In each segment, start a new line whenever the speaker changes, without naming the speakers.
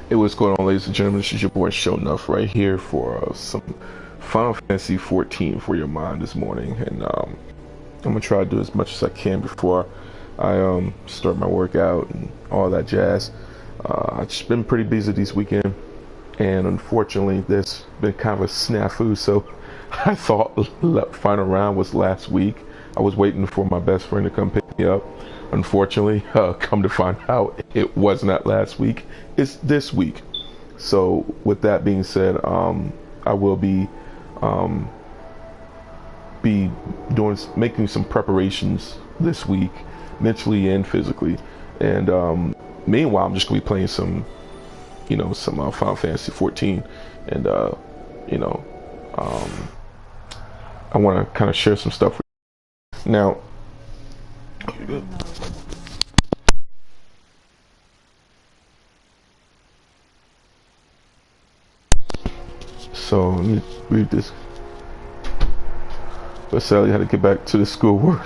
Hey, what's going on, ladies and gentlemen? This is your boy Sho'Nuff right here for some Final Fantasy 14 for your mind this morning, and I'm gonna try to do as much as I can before I start my workout and all that jazz. I've just been pretty busy this weekend, and unfortunately, there's been kind of a snafu. So I thought the final round was last week. I was waiting for my best friend to come pick me up. Unfortunately, come to find out, it was not last week. It's this week. So with that being said, I will be making some preparations this week, mentally and physically. And meanwhile, I'm just gonna be playing some Final Fantasy 14, and I want to kind of share some stuff with you. Now. So let me read this. But Sally had to get back to the schoolwork.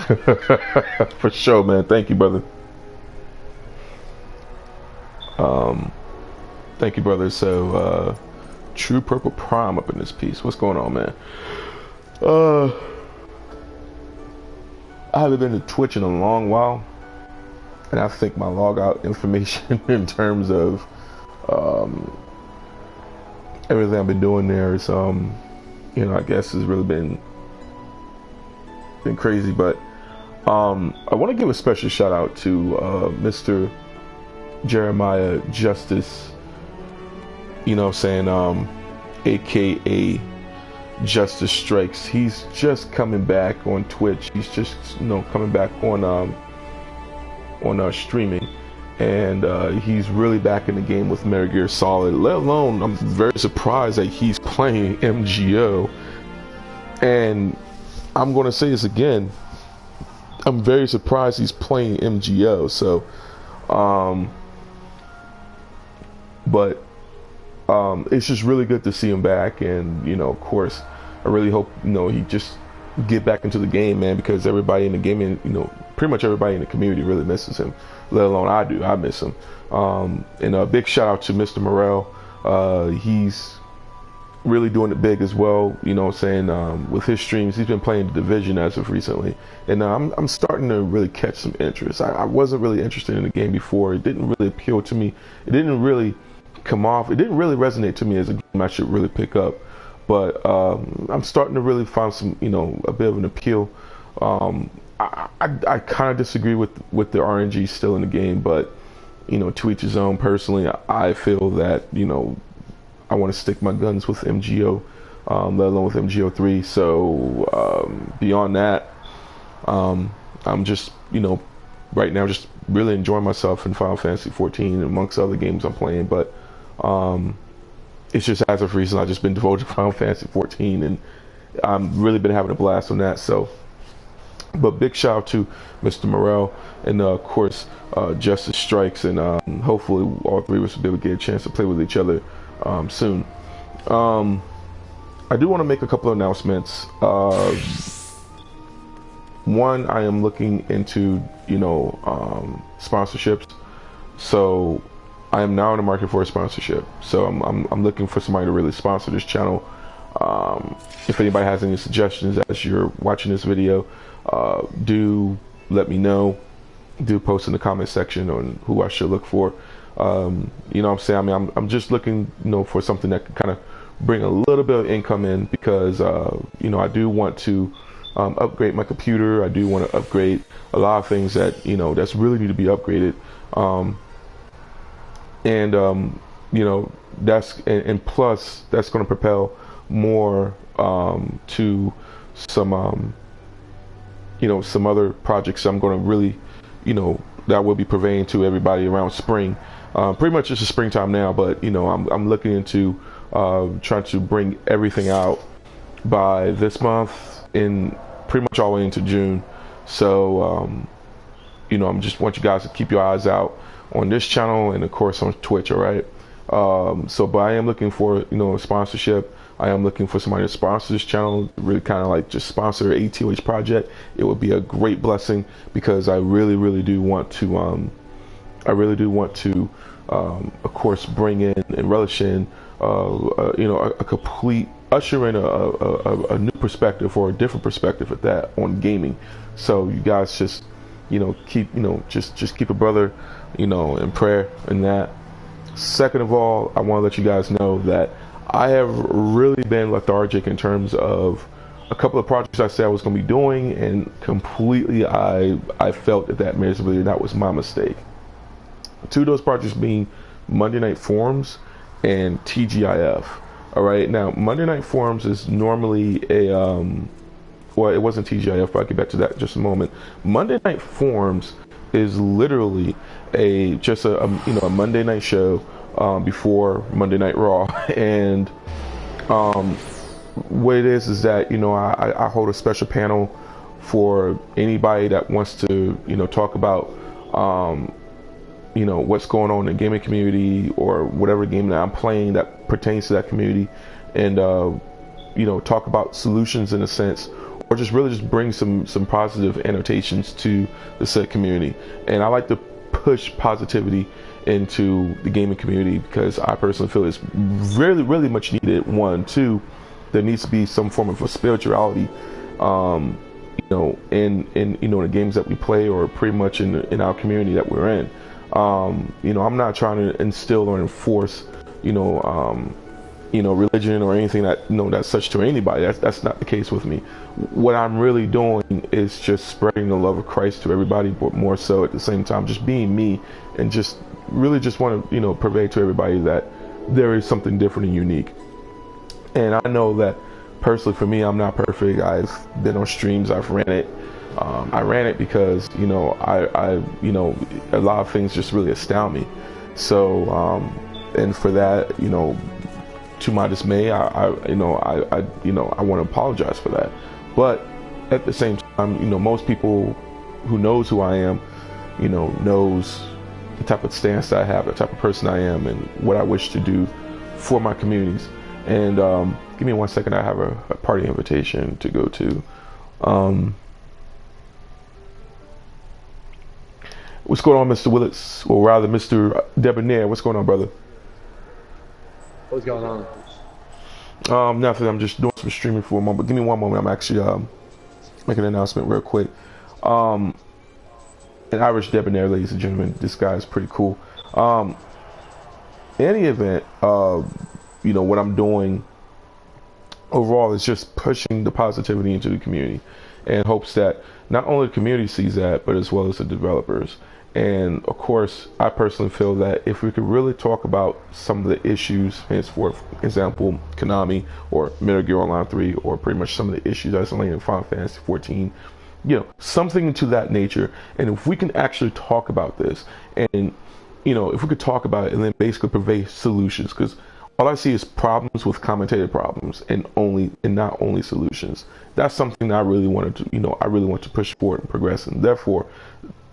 For sure, man. Thank you, brother. Thank you, brother. So True Purple Prime up in this piece. What's going on, man? I haven't been to Twitch in a long while, and I think my logout information in terms of everything I've been doing there is I guess has really been crazy. But I want to give a special shout out to Mr. Jeremiah Justice, aka Justice Strikes. He's just coming back on Twitch. He's just coming back on streaming, and he's really back in the game with Metal Gear Solid. Let alone, I'm very surprised that he's playing MGO. And I'm going to say this again, I'm very surprised he's playing MGO. So it's just really good to see him back. And of course, I really hope he just get back into the game, man, because everybody in the gaming, pretty much everybody in the community really misses him. Let alone I miss him. And a big shout out to Mr. Morel. He's really doing it big as well, with his streams. He's been playing the Division as of recently, and I'm starting to really catch some interest. I wasn't really interested in the game before. It didn't really appeal to me. It didn't really come off. It didn't really resonate to me as a game I should really pick up. But I'm starting to really find some, a bit of an appeal. I kind of disagree with the RNG still in the game, but to each his own. Personally, I feel that I want to stick my guns with MGO, let alone with MGO3. So beyond that, I'm just right now just really enjoying myself in Final Fantasy 14 amongst other games I'm playing. But it's just as of recent, I've just been devoted to Final Fantasy 14, and I've really been having a blast on that. So, but big shout out to Mr. Morel, and of course Justice Strikes, and hopefully all three of us will be able to get a chance to play with each other soon. I do want to make a couple of announcements. One, I am looking into sponsorships. So I am now in the market for a sponsorship. So I'm looking for somebody to really sponsor this channel. If anybody has any suggestions as you're watching this video, do let me know. Do post in the comment section on who I should look for. What I'm saying? I mean, I'm just looking, for something that can kind of bring a little bit of income in, because I do want to upgrade my computer. I do want to upgrade a lot of things that that's really need to be upgraded. That's and plus that's going to propel more to some some other projects I'm going to really that will be purveying to everybody around spring. Pretty much it's the springtime now, but I'm looking into trying to bring everything out by this month, in pretty much all the way into June. So I'm just want you guys to keep your eyes out on this channel, and of course on Twitch. All right. But I am looking for a sponsorship. I am looking for somebody to sponsor this channel, really kind of like just sponsor a TOH project. It would be a great blessing, because I really do want to of course, bring in and relish in, a complete usher in a new perspective or a different perspective at that on gaming. So you guys just, keep, just keep a brother, in prayer in that. Second of all, I want to let you guys know that I have really been lethargic in terms of a couple of projects I said I was going to be doing, and completely I felt that miserably. That was my mistake. Two of those projects being Monday Night Forums and TGIF. All right, now Monday Night Forums is normally a well, it wasn't TGIF, but I'll get back to that in just a moment. Monday Night Forums is literally just a Monday night show before Monday Night Raw, and what it is that I hold a special panel for anybody that wants to talk about what's going on in the gaming community or whatever game that I'm playing that pertains to that community, and talk about solutions in a sense, or just bring some positive annotations to the said community. And I like to push positivity into the gaming community because I personally feel it's really, really much needed. One, two, there needs to be some form of a spirituality, in the games that we play, or pretty much in our community that we're in. I'm not trying to instill or enforce, religion or anything that's such to anybody. That's not the case with me. What I'm really doing is just spreading the love of Christ to everybody, but more so at the same time just being me, and just really just want to purvey to everybody that there is something different and unique. And I know that personally for me, I'm not perfect. I've been on streams, I've ran it. I ran it because I a lot of things just really astound me. So and for that, to my dismay, I want to apologize for that. But at the same time, most people who knows who I am, knows the type of stance that I have, the type of person I am, and what I wish to do for my communities. And give me 1 second, I have a party invitation to go to. What's going on, Mr. Willits, or rather Mr. Debonair? What's going on, brother?
What's going on?
Nothing. I'm just doing some streaming for a moment. But give me one moment. I'm actually making an announcement real quick. An Irish Debonair, ladies and gentlemen. This guy is pretty cool. In any event, what I'm doing overall is just pushing the positivity into the community, in hopes that not only the community sees that, but as well as the developers. And of course, I personally feel that if we could really talk about some of the issues, for example, Konami or Metal Gear Online 3, or pretty much some of the issues that's only in Final Fantasy 14, something to that nature. And if we can actually talk about this, and if we could talk about it and then basically purvey solutions, because all I see is problems with commentated problems, and not only solutions. That's something that I really wanted to, I really want to push forward and progress, and therefore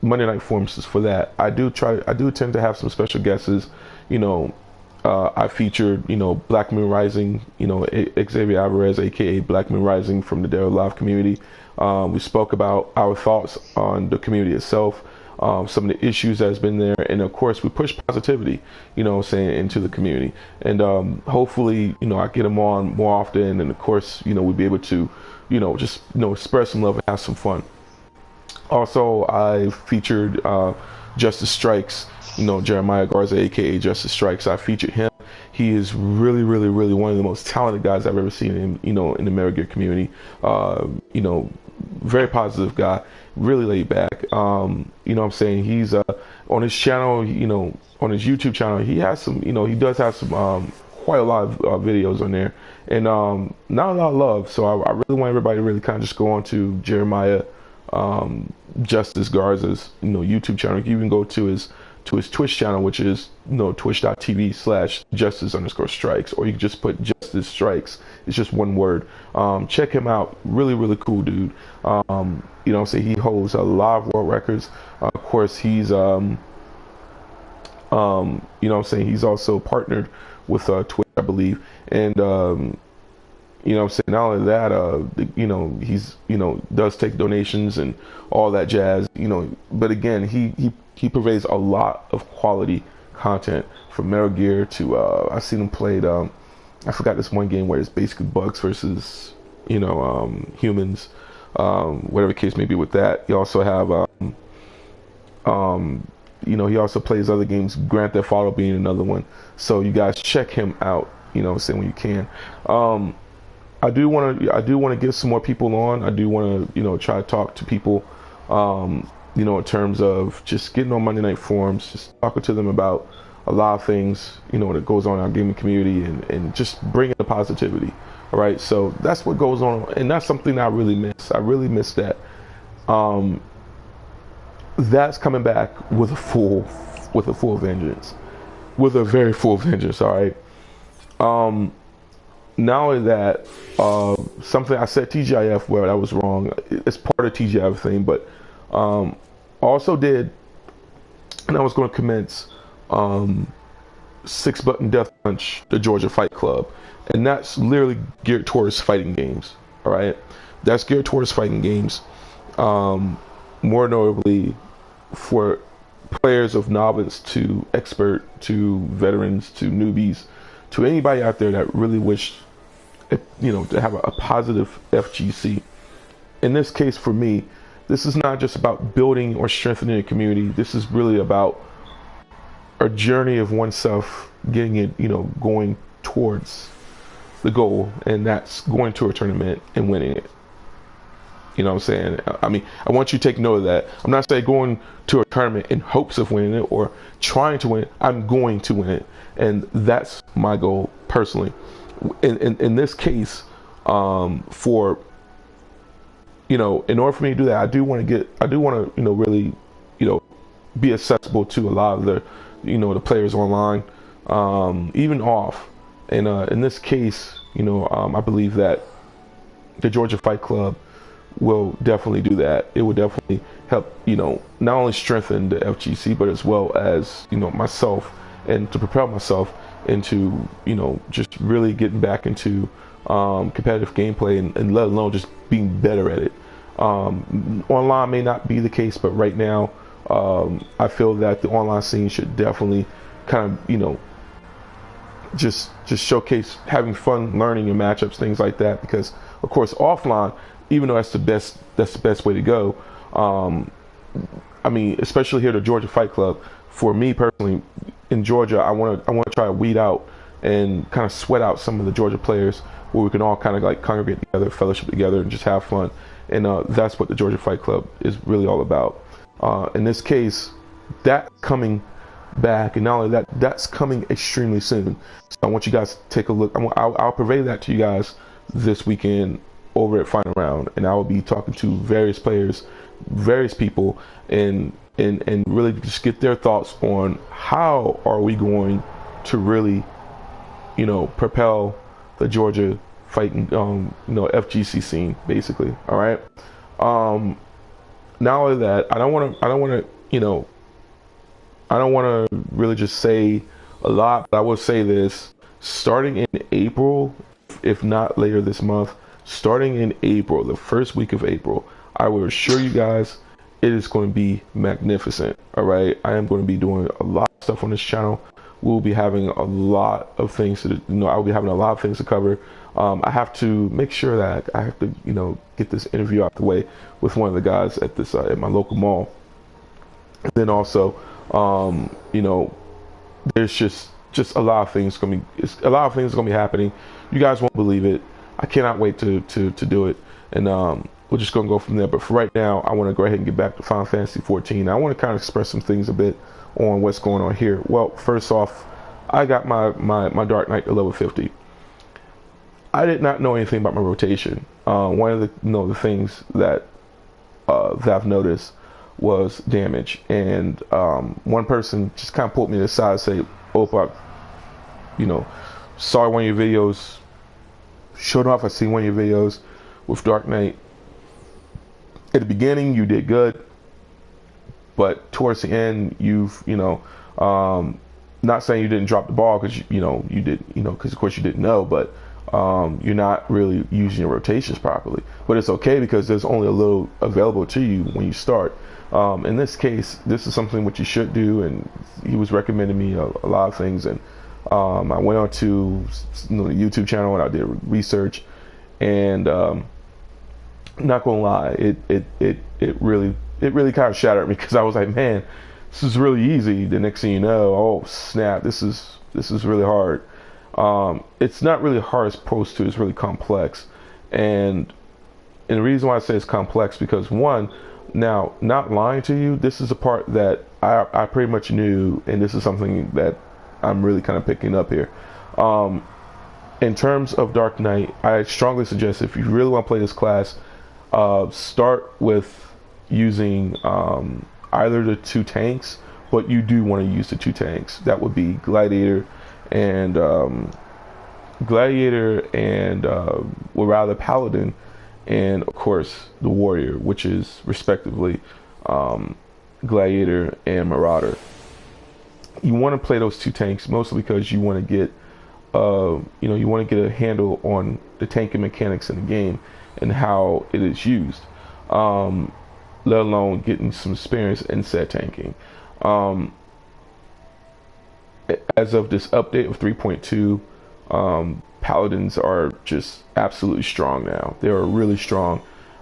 Monday Night Forums is for that. I do tend to have some special guests. I featured, Black Moon Rising, Xavier Alvarez, aka Black Moon Rising from the Dead or Alive community. We spoke about our thoughts on the community itself, some of the issues that's been there, and of course we push positivity, into the community. And hopefully, I get them on more often, and of course, we'll be able to, just spread some love and have some fun. Also, I featured Justice Strikes, Jeremiah Garza, aka Justice Strikes. I featured him. He is really, really, really one of the most talented guys I've ever seen in the Metal Gear community. Very positive guy, really laid back. What I'm saying? He's on his channel, on his YouTube channel, he has some, he does have some quite a lot of videos on there, and not a lot of love. So I really want everybody to really kind of just go on to Jeremiah Justice Garza's YouTube channel. You can go to his Twitch channel, which is twitch.tv/justice_strikes, or you can just put Justice Strikes. It's just one word. Check him out. Really, really cool dude. He holds a lot of world records. Of course, he's he's also partnered with Twitch, I believe, and not only that, he's does take donations and all that jazz, but again, he purveys a lot of quality content from Metal Gear to I've seen him played. I forgot this one game where it's basically bugs versus humans. Whatever case may be with that. You also have he also plays other games, Grand Theft Auto being another one. So you guys check him out, say when you can. I do want to get some more people on. I do want to, try to talk to people, in terms of just getting on Monday Night Forums, just talking to them about a lot of things, that goes on in our gaming community and just bringing the positivity. All right. So that's what goes on. And that's something I really miss. I really miss that. That's coming back with a full vengeance, with a very full vengeance. All right. Not only that, something I said TGIF where that was wrong. It's part of TGIF thing, but also did, and I was going to commence 6-Button Death Punch, the Georgia Fight Club, and that's literally geared towards fighting games. All right, that's geared towards fighting games. More notably for players of novice to expert to veterans to newbies to anybody out there that really wish to have a positive FGC. In this case, for me, this is not just about building or strengthening a community. This is really about a journey of oneself getting it, going towards the goal, and that's going to a tournament and winning it. You know what I'm saying? I mean, I want you to take note of that. I'm not saying going to a tournament in hopes of winning it or trying to win it. I'm going to win it, and that's my goal personally. In this case, for in order for me to do that, I do want to really be accessible to a lot of the players online, even off. And in this case, I believe that the Georgia Fight Club will definitely do that. It will definitely help, not only strengthen the FGC, but as well as, myself, and to propel myself into, just really getting back into competitive gameplay and let alone just being better at it. Online may not be the case, but right now, I feel that the online scene should definitely kind of, just showcase having fun, learning and matchups, things like that. Because of course, offline, even though that's the best way to go. I mean, especially here at the Georgia Fight Club. For me personally, in Georgia, I want to try to weed out and kind of sweat out some of the Georgia players, where we can all kind of like congregate together, fellowship together, and just have fun. And that's what the Georgia Fight Club is really all about. In this case, that's coming back, and not only that, that's coming extremely soon. So I want you guys to take a look. I'll purvey that to you guys this weekend over at Final Round, and I will be talking to various players, various people, and really just get their thoughts on how are we going to really, propel the Georgia fighting, FGC scene, basically. All right. Not only that, I don't want to really just say a lot, but I will say this: starting in April, if not later this month, starting in April, the first week of April, I will assure you guys, it is going to be magnificent. All right, I am going to be doing a lot of stuff on this channel. We'll be having a lot of things to, I'll be having a lot of things to cover. I have to make sure that I have to, get this interview out the way with one of the guys at this at my local mall. And then also, there's just a lot of things going to be happening. You guys won't believe it. I cannot wait to do it, and we're just going to go from there. But for right now, I want to go ahead and get back to Final Fantasy 14. I want to kind of express some things a bit on what's going on here. Well, first off, I got my Dark Knight to level 50. I did not know anything about my rotation. One of the things that I've noticed was damage, and one person just kind of pulled me to the side and say, "Opa, saw one of your videos. Sho'Nuff, I seen one of your videos with Dark Knight. At the beginning, you did good, but towards the end, you've, not saying you didn't drop the ball because you did, because of course you didn't know, but you're not really using your rotations properly. But it's okay because there's only a little available to you when you start. In this case, this is something which you should do, and he was recommending me a lot of things, and I went on to the YouTube channel and I did research, and not gonna lie, it really kind of shattered me, because I was like, man, this is really easy. The next thing you know, oh snap, this is really hard. It's not really hard as opposed to, it's really complex, and the reason why I say it's complex, because one, now, not lying to you, this is a part that I pretty much knew, and this is something that I'm really kind of picking up here. In terms of Dark Knight, I strongly suggest, if you really want to play this class, start with using either the 2 tanks, but you do want to use the 2 tanks. That would be Gladiator and well, rather Paladin, and of course the Warrior, which is respectively Gladiator and Marauder. You want to play those 2 tanks mostly because you want to get you want to get a handle on the tanking mechanics in the game and how it is used, let alone getting some experience in said tanking. As of this update of 3.2, Paladins are just absolutely strong now. They are really strong.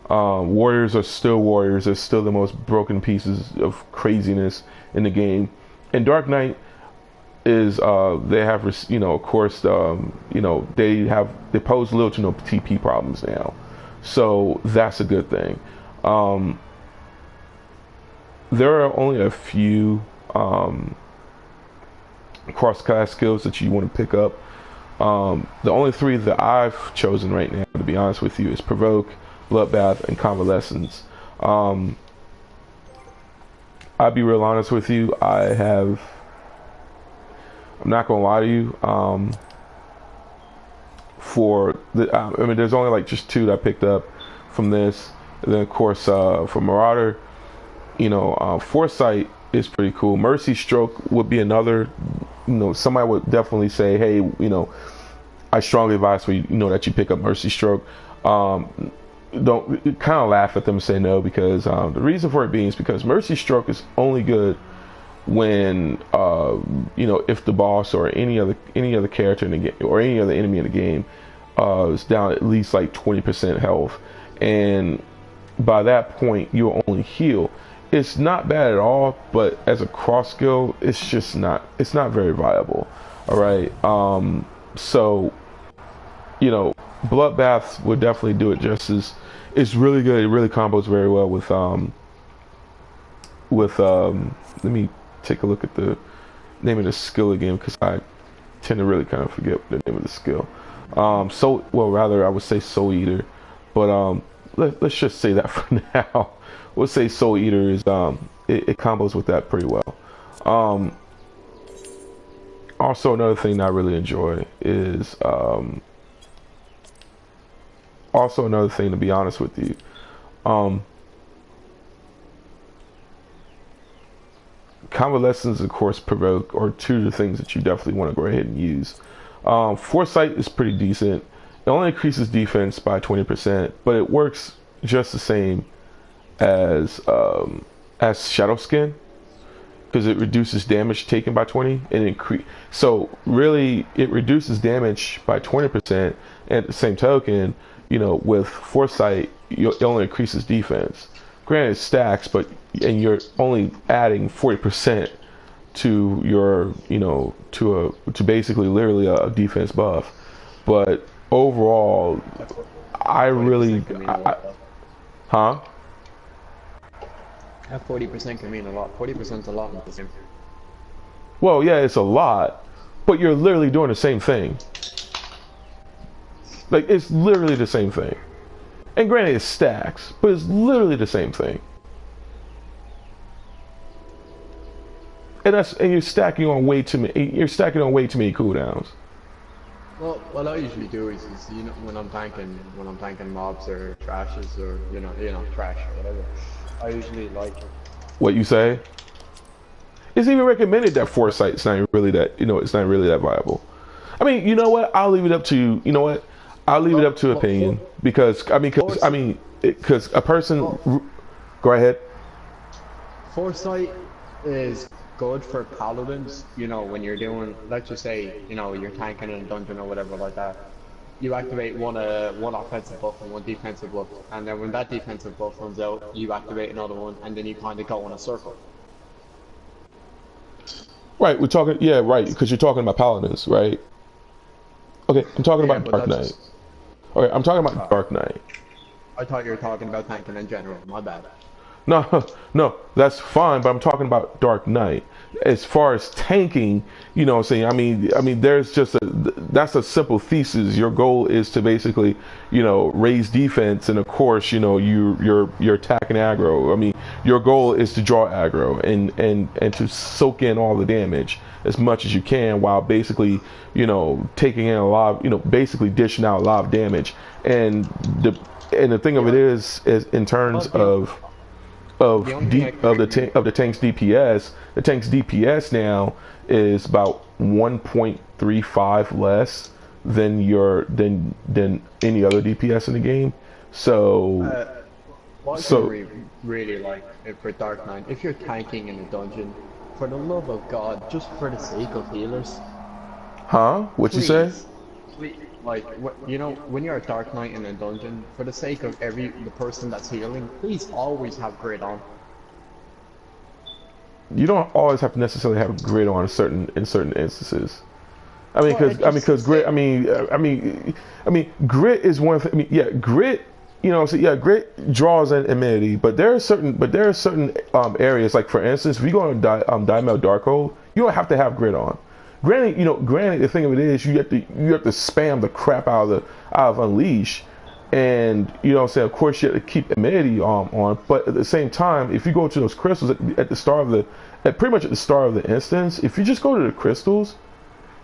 Warriors are still warriors. They're still the most broken pieces of craziness in the game. And Dark Knight is they have, of course, they pose little to no TP problems now, so that's a good thing. There are only a few cross-class skills that you want to pick up. The only 3 that I've chosen right now, to be honest with you, is Provoke, Bloodbath, and Convalescence. I'll be real honest with you, I'm not gonna lie to you, there's only like just 2 that I picked up from this. And then of course, for Marauder, Foresight is pretty cool. Mercy Stroke would be another, somebody would definitely say, hey, I strongly advise for that you pick up Mercy Stroke. Don't kind of laugh at them and say no, because the reason for it being is because Mercy Stroke is only good when if the boss or any other character in the game, or any other enemy in the game, is down at least like 20% health, and by that point you'll only heal. It's not bad at all, but as a cross skill, it's not very viable. All right, so Bloodbath would definitely do it justice. It's really good. It really combos very well with let me take a look at the name of the skill again, because I tend to really kind of forget the name of the skill. Rather I would say Soul Eater, but let's just say that for now. We'll say Soul Eater is it combos with that pretty well. Also, another thing that I really enjoy is also another thing, to be honest with you, Convalescence, of course, Provoke, are 2 of the things that you definitely want to go ahead and use. Foresight is pretty decent. It only increases defense by 20%, but it works just the same as Shadow Skin, because it reduces damage taken by 20 and so really it reduces damage by 20%, and at the same token, with Foresight, it only increases defense. Granted, it stacks, and you're only adding 40% to your, to basically literally a defense buff. But overall, That
40% can mean a lot. 40% is a lot in this game.
Well, yeah, it's a lot, but you're literally doing the same thing. Like, it's literally the same thing. And granted, it stacks, but it's literally the same thing. And you're stacking on way too many. You're stacking on way too many cooldowns.
Well, what I usually do is when I'm tanking mobs or trashes, or trash or whatever, I usually like.
What you say? It's even recommended that Foresight's not really that. It's not really that viable. I mean, you know what? I'll leave it up to you. You know what? I'll leave it up to
Well,
opinion because because a person.
well,
Go ahead.
foresight is good for paladins. You know, when you're doing, let's just say, you know, you're tanking in a dungeon or whatever like that. You activate one offensive buff and one defensive buff, and then when that defensive buff runs out, you activate another one, and then you kind of go in a circle.
Right, we're talking. Yeah, right, because you're talking about paladins, right? Okay, I'm talking
Yeah,
about
but
Dark
that's
Knight.
just.
Okay, I'm talking about Dark Knight.
I thought you were talking about tanking in general. My bad.
No, no, that's fine, but I'm talking about Dark Knight. As far as tanking, you know what I'm saying? There's just that's a simple thesis. Your goal is to basically, you know, raise defense, and of course, you know, you're attacking aggro. I mean, your goal is to draw aggro and to soak in all the damage as much as you can, while basically, you know, taking in a lot of, you know, basically dishing out a lot of damage. And the thing of it is in terms of the tank's DPS. The tank's DPS now is about 1.35 less than than any other DPS in the game. So
What I really like for Dark Knight, if you're tanking in a dungeon, for the love of God, just for the sake of healers,
huh? What you say?
please, like, you know, when you're a Dark Knight in a dungeon, for the sake of the person that's healing, please always have grid on.
You don't always have to necessarily have grid on in certain instances. I mean,
Well,
because grit. Grit is one thing. I mean, yeah, grit. You know, so yeah, grit draws in immunity, but there are certain areas, like for instance, if you go on Diamond Darkhold, you don't have to have grit on. Granted, the thing of it is, you have to spam the crap out of Unleash, and you know what I'm saying, of course you have to keep immunity on, but at the same time, if you go to those crystals at the start of pretty much at the start of the instance, if you just go to the crystals,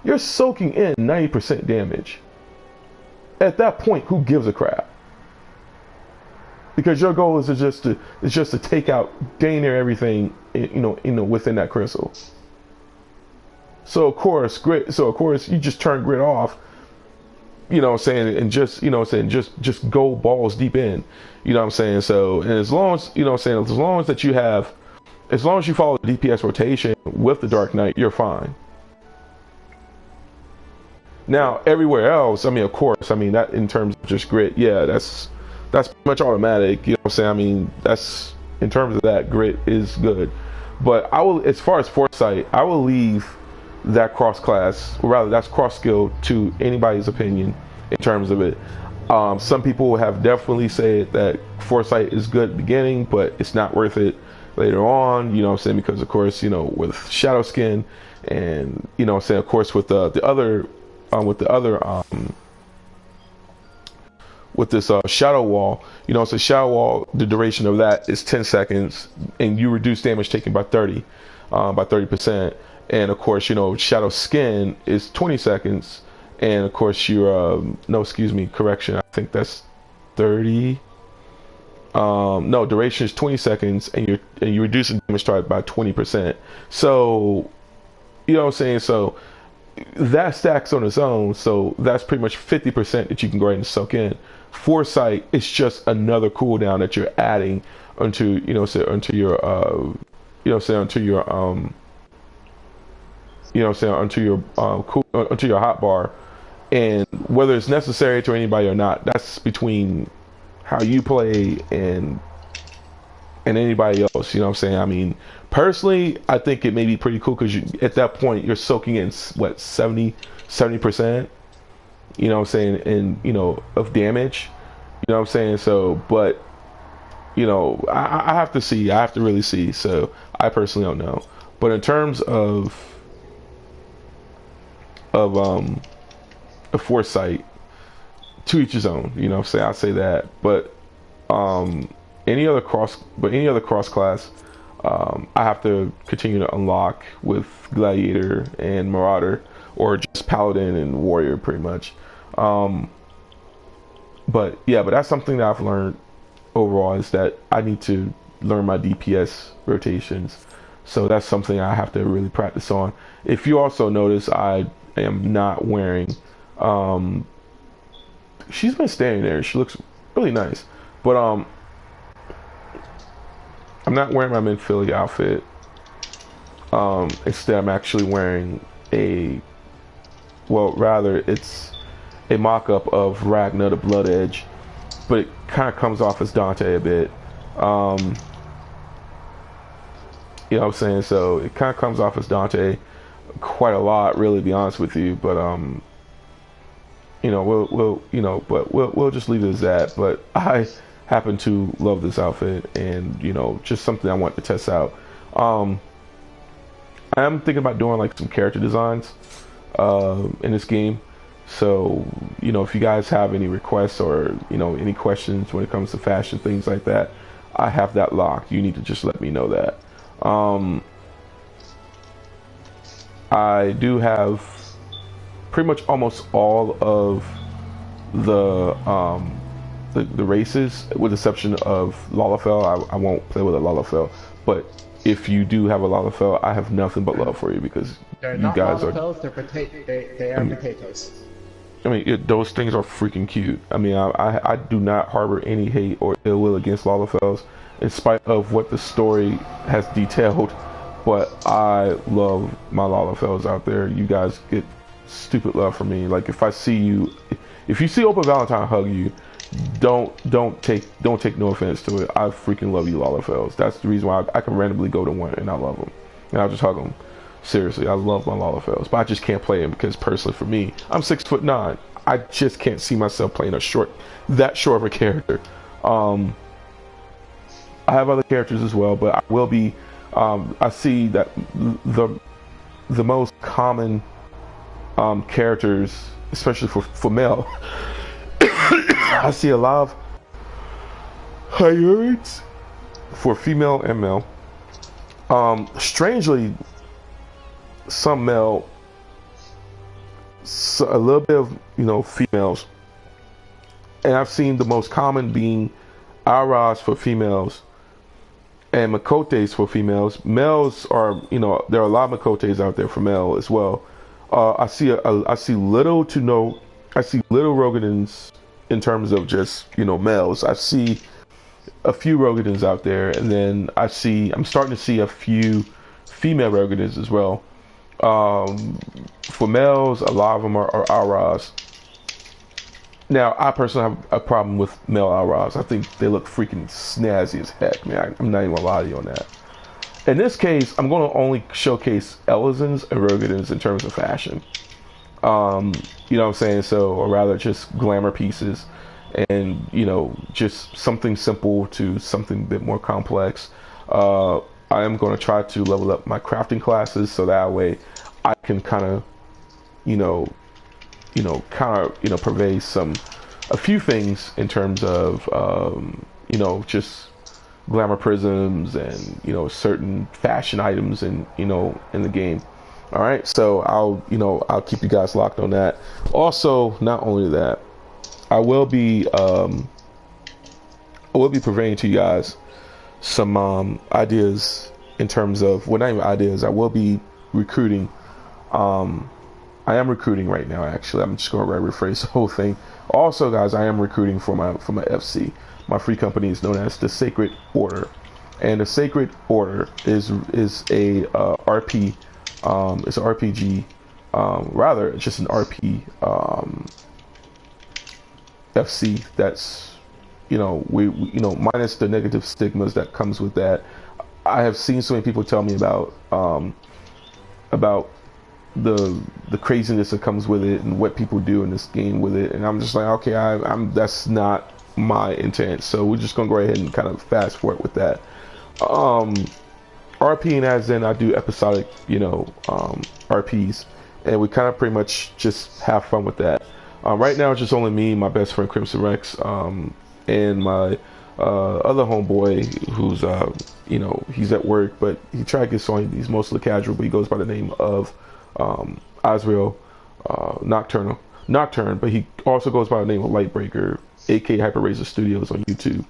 you're soaking in 90% damage. At that point, who gives a crap? Because your goal is just to take out dang near everything, you know, within that crystal. So of course you just turn grit off, you know what I'm saying, and just, you know what I'm saying, just go balls deep in, you know what I'm saying. So, and as long as, you know what I'm saying, as long as you follow the DPS rotation with the Dark Knight, you're fine. Now everywhere else, I mean, of course, I mean, that in terms of just grit, yeah, that's pretty much automatic, you know what I'm saying. I mean, that's, in terms of that, grit is good. But I will, as far as foresight, I will leave that cross class, or rather that's cross skill, to anybody's opinion in terms of it. Some people have definitely said that foresight is good at the beginning, but it's not worth it later on, you know what I'm saying, because of course, you know, with shadow skin, and you know what I'm saying, of course, with with this shadow wall, you know, so shadow wall, the duration of that is 10 seconds, and you reduce damage taken by 30%. And of course, you know, shadow skin is 20 seconds, and of course correction, I think that's 30. No, duration is 20 seconds, and you reduce the damage target by 20%. So, you know what I'm saying? So that stacks on its own. So that's pretty much 50% that you can go ahead and soak in. Foresight is just another cooldown that you're adding onto, you know, say onto your onto your hotbar, and whether it's necessary to anybody or not, that's between how you play and anybody else, you know what I'm saying. I mean, personally, I think it may be pretty cool because at that point you're soaking in what, 70%, you know what I'm saying, and you know, of damage, you know what I'm saying. So, but you know, I have to really see. So I personally don't know, but in terms of foresight, to each his own, you know what I'm saying. I say that, but any other cross class, I have to continue to unlock with Gladiator and Marauder, or just Paladin and Warrior, pretty much. But that's something that I've learned overall, is that I need to learn my DPS rotations. So that's something I have to really practice on. If you also notice, I am not wearing she's been staying there. She looks really nice. But I'm not wearing my Min Philly outfit. Instead, I'm actually wearing it's a mock-up of Ragnar the Blood Edge, but it kind of comes off as Dante a bit. You know what I'm saying? So it kind of comes off as Dante quite a lot, really, to be honest with you. But you know, we'll just leave it as that. But I happen to love this outfit, and you know, just something I want to test out. I am thinking about doing like some character designs in this game. So, you know, if you guys have any requests or, you know, any questions when it comes to fashion, things like that, I have that locked. You need to just let me know that. I do have pretty much almost all of the races, with the exception of Lalafell. I won't play with a Lalafell, but if you do have a Lalafell, I have nothing but love for you, because
they're
you
not
guys
Lalafells, they are potatoes.
I mean, those things are freaking cute. I mean, I do not harbor any hate or ill will against Lalafells, in spite of what the story has detailed. But I love my Lalafells out there. You guys get stupid love from me. Like, if I see you, if you see Open Valentine hug you, don't take no offense to it. I freaking love you, Lalafells. That's the reason why I can randomly go to one and I love them, and I'll just hug them. Seriously, I love my Lalafells, but I just can't play them because, personally, for me, I'm 6'9". I just can't see myself playing that short of a character. I have other characters as well, but I will be. I see that the most common characters, especially for male, I see a lot of hybrids for female and male. Strangely, some male, a little bit of, you know, females, and I've seen the most common being Auras for females and Makotes for females. Males are, you know, there are a lot of Makotes out there for male as well. I see little Rogadins in terms of just, you know, males. I see a few Rogadins out there, and then I'm starting to see a few female Rogadins as well. For males, a lot of them are Auras. Now, I personally have a problem with male Auras. I think they look freaking snazzy as heck, man. I'm not even gonna lie to you on that. In this case, I'm going to only showcase Elizans and Rogadins in terms of fashion. You know what I'm saying? So, or rather, just glamour pieces, and, you know, just something simple to something a bit more complex. I am going to try to level up my crafting classes, so that way I can kind of, purvey a few things in terms of, just glamour prisms and, certain fashion items in the game. All right, so I'll keep you guys locked on that. Also, not only that, I will be purveying to you guys some ideas in terms of, well, not even ideas. I will be recruiting. I am recruiting right now. Actually, I'm just going to rephrase the whole thing. Also, guys, I am recruiting for my FC. My free company is known as the Sacred Order, and the Sacred Order is a RP. It's an RPG. Rather, it's just an RP FC. That's we minus the negative stigmas that comes with that. I have seen so many people tell me about the craziness that comes with it and what people do in this game with it, and I'm just like, okay, that's not my intent, so we're just gonna go ahead and kind of fast forward with that. RPing as in I do episodic, RPs, and we kind of pretty much just have fun with that. Right now it's just only me, my best friend Crimson Rex, and my other homeboy who's he's at work, but he tried to get on. He's mostly casual, but he goes by the name of Osriel Nocturne, but he also goes by the name of Lightbreaker, aka Hyper Razor Studios on YouTube.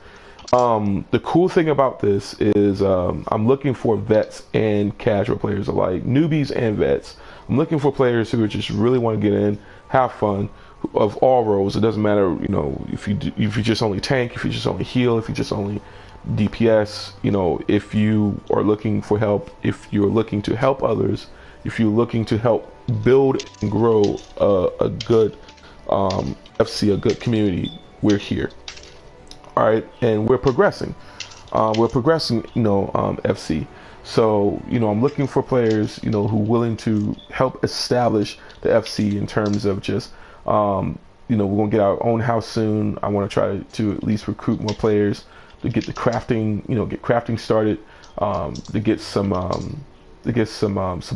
The cool thing about this is I'm looking for vets and casual players alike, newbies and vets. I'm looking for players who just really want to get in, have fun, of all roles. It doesn't matter, you know, if you just only tank, if you just only heal, if you just only DPS. You know, if you are looking for help, if you're looking to help others, if you're looking to help build and grow a good FC, a good community, we're here. All right, and we're progressing. You know, FC. So, you know, I'm looking for players, you know, who are willing to help establish the FC in terms of just, you know, we're gonna get our own house soon. I want to try to at least recruit more players to get the crafting, you know, get crafting started, to get some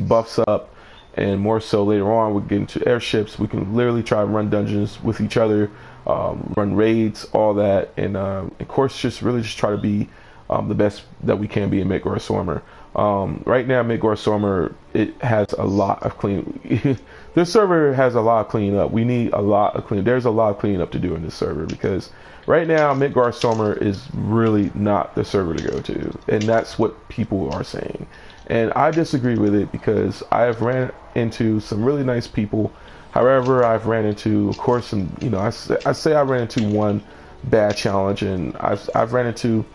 buffs up, and more so later on we get into airships. We can literally try to run dungeons with each other, run raids, all that, and of course just really just try to be the best that we can be in Midgardsormr. Right now, Midgardsormr, it has a lot of clean. This server has a lot of cleaning up. We need a lot of clean. There's a lot of cleaning up to do in this server, because right now Midgardsormr is really not the server to go to, and that's what people are saying. And I disagree with it, because I have ran into some really nice people. However, I've ran into, of course, some, you know, I say I ran into one bad challenge, and I've ran into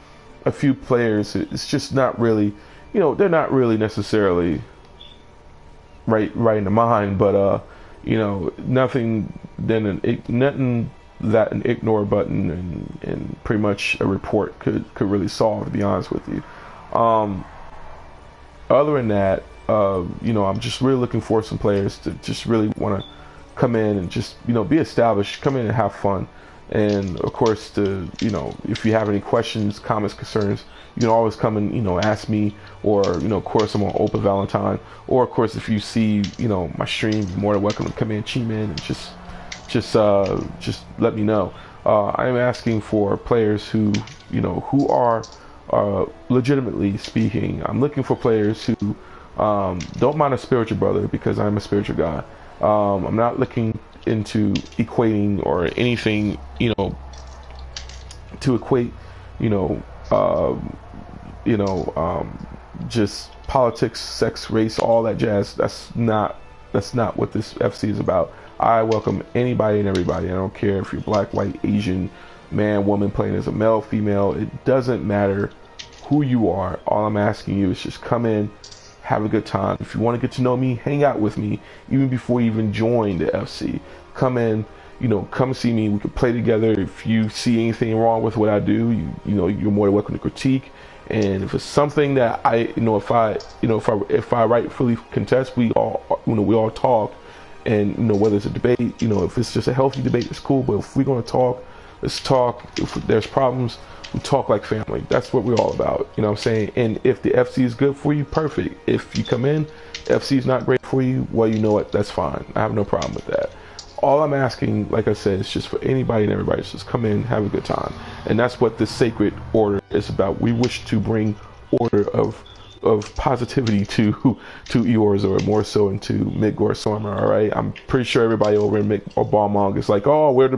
a few players. It's just not really, you know, they're not really necessarily right in the mind, but you know, nothing that an ignore button and pretty much a report could really solve, to be honest with you. Other than that, you know, I'm just really looking for some players to just really want to come in and just, you know, be established, come in and have fun. And of course, you know, if you have any questions, comments, concerns, you can always come and, you know, ask me, or, you know, of course, I'm on Open Valentine, or of course, if you see, you know, my stream, you're more than welcome to come in, chime in, and just let me know. I'm asking for players who, you know, who are legitimately speaking. I'm looking for players who don't mind a spiritual brother, because I'm a spiritual guy. I'm not looking into equating or anything, you know, to equate, you know, just politics, sex, race, all that jazz. That's not what this FC is about. I welcome anybody and everybody. I don't care if you're black, white, Asian, man, woman, playing as a male, female. It doesn't matter who you are. All I'm asking you is just come in, have a good time. If you want to get to know me, hang out with me, even before you even join the FC. Come in, you know, come see me. We can play together. If you see anything wrong with what I do, you know, you're more than welcome to critique. And if it's something that if I rightfully contest, we all talk. And, you know, whether it's a debate, you know, if it's just a healthy debate, it's cool. But if we're going to talk, let's talk. If there's problems, we talk like family. That's what we're all about. You know what I'm saying? And if the FC is good for you, perfect. If you come in, FC is not great for you, well, you know what? That's fine. I have no problem with that. All I'm asking, like I said, is just for anybody and everybody to just come in, have a good time. And that's what this sacred order is about. We wish to bring order of positivity to Eeyores, or more so into Midgardsormr. All right, I'm pretty sure everybody over in Balmong is like, oh, we're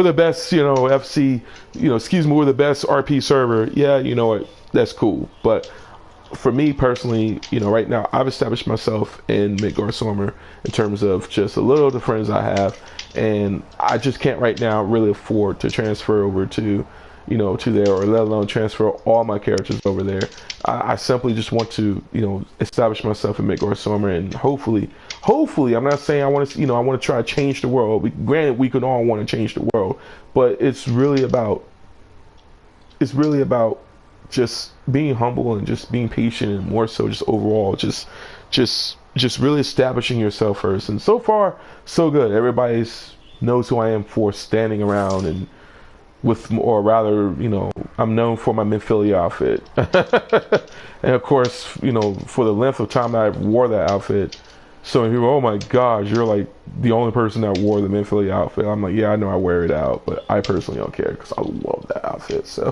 the best, you know, FC, you know, excuse me, we're the best RP server. Yeah, you know what, that's cool. But for me personally, you know, right now I've established myself in Midgardsormr in terms of just a little of the friends I have, and I just can't right now really afford to transfer over to, you know, to there, or let alone transfer all my characters over there. I simply just want to, you know, establish myself in Midgardsormr, and hopefully, I'm not saying I want to, you know, I want to try to change the world. Granted, we could all want to change the world, but it's really about just being humble and just being patient, and more so just overall, just really establishing yourself first. And so far, so good. Everybody knows who I am for standing around and or rather, you know, I'm known for my Minfilia outfit. And of course, you know, for the length of time that I wore that outfit, so many people, oh my gosh, you're like the only person that wore the Minfilia outfit. I'm like, yeah, I know I wear it out, but I personally don't care, because I love that outfit. So,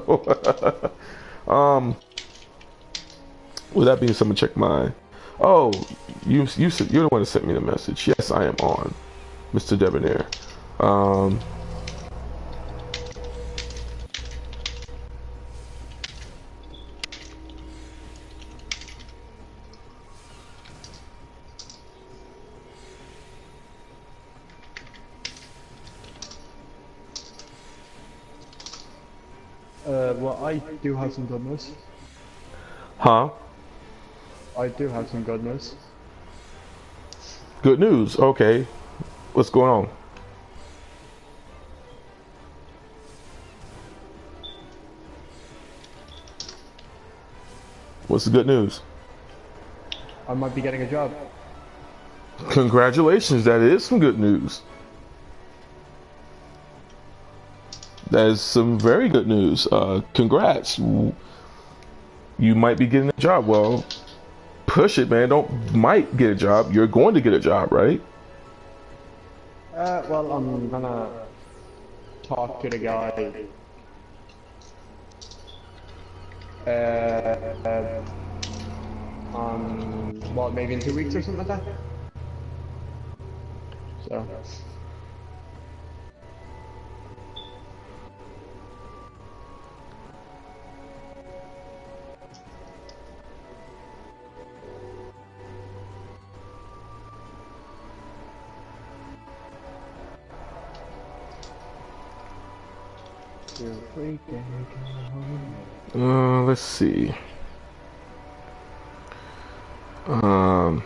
with that being said, I'm gonna check my, oh, you're the one that sent me the message. Yes, I am on, Mr. Debonair.
Well, I do have some good news.
Huh?
I do have some good news.
Good news. Okay. What's going on? What's the good news?
I might be getting a job.
Congratulations. That is some good news. That is some very good news. Congrats. You might be getting a job. Well, push it, man. Don't might get a job. You're going to get a job, right?
Well, I'm gonna talk to the guy. Well, maybe in 2 weeks or something like that. So.
Let's see. Um.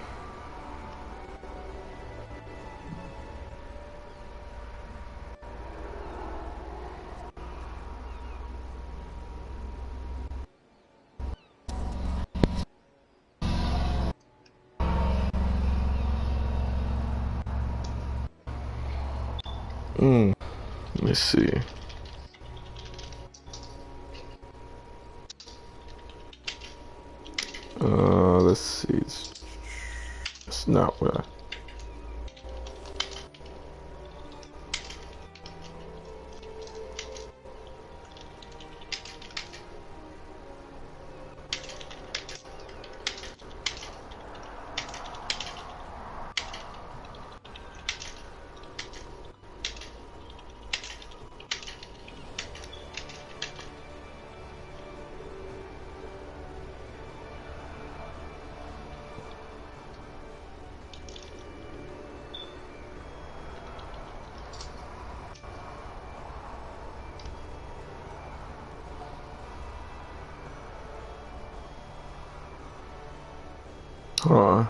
Let's see. Let's see. It's not what I. Hold on.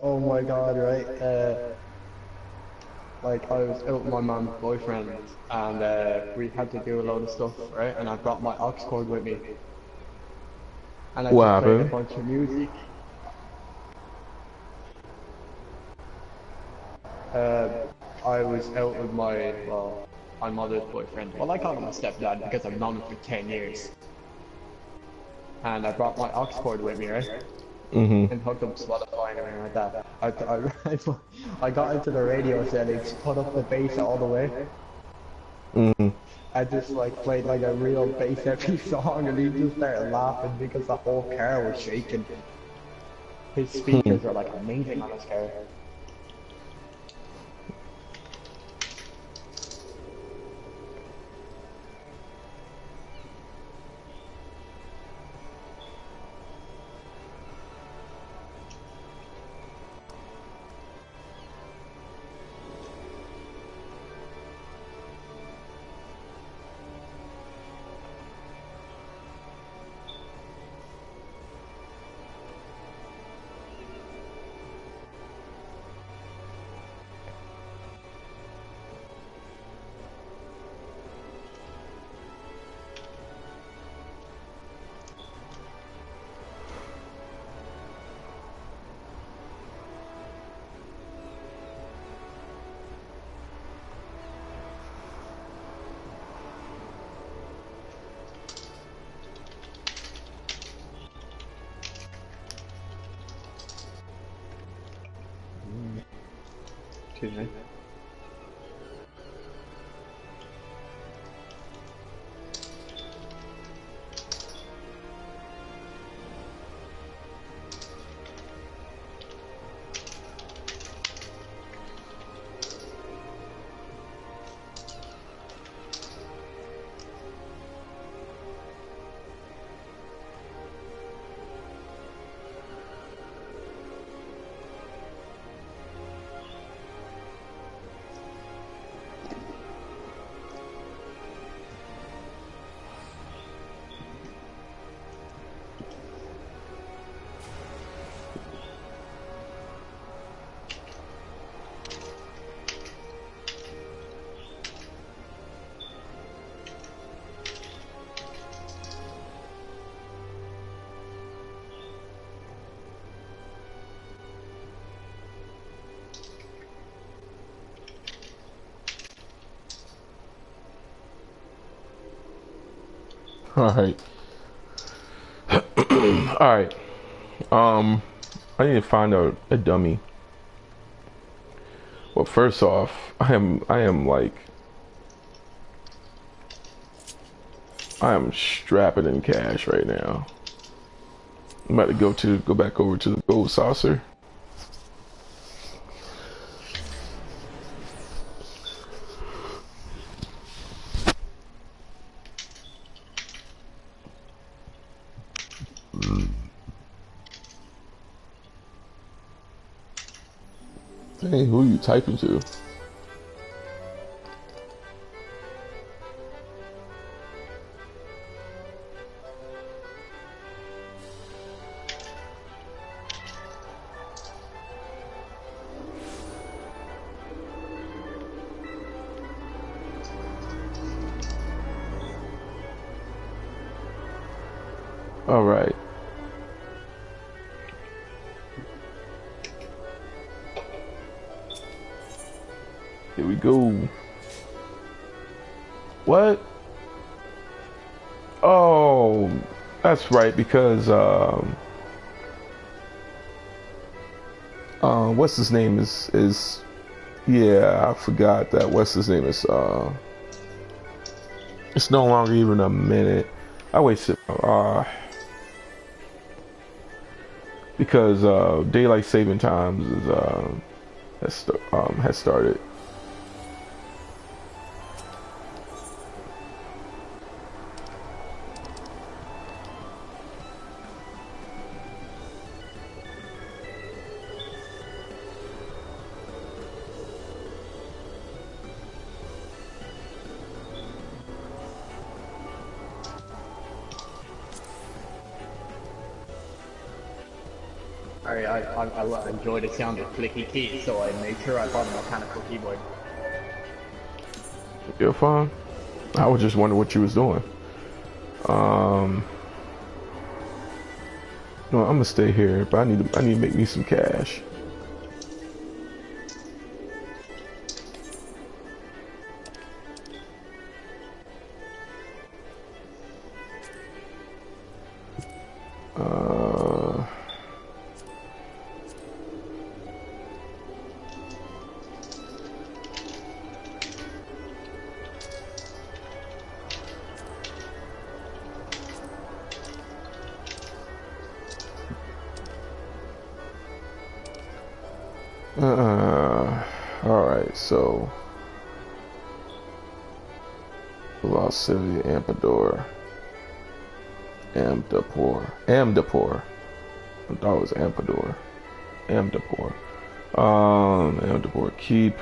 Oh my god, right? Like I was out with my mum's boyfriend, and we had to do a load of stuff, right? And I brought my aux cord with me, and I
What
just played a
happened?
bunch of music. Uh, I was out with my mother's boyfriend. Well, I call him my stepdad because I've known him for 10 years. And I brought my aux cord with me, right?
Mm-hmm.
And hooked up Spotify and everything like that. I got into the radio settings, put up the bass all the way.
Mm-hmm.
I just like played like a real bass heavy song, and he just started laughing because the whole car was shaking. His speakers are like amazing on his car. Excuse me.
All right. All right. I need to find a dummy. Well, first off, I am strapping in cash right now. I'm about to go back over to the gold saucer. Hey, who are you typing to? All right. Here we go. What? Oh, that's right, because what's his name is yeah, I forgot that what's his name is it's no longer even a minute. I wasted because daylight saving times is has started.
I enjoy the sound of clicky keys, so I made sure I bought a mechanical keyboard.
You're fine. I was just wondering what you was doing. No, I'm gonna stay here, but I need to make me some cash. Alright, so Lost City, Ampador, Amdapor. I thought it was Ampador. Amdapor. Amdapor Keep.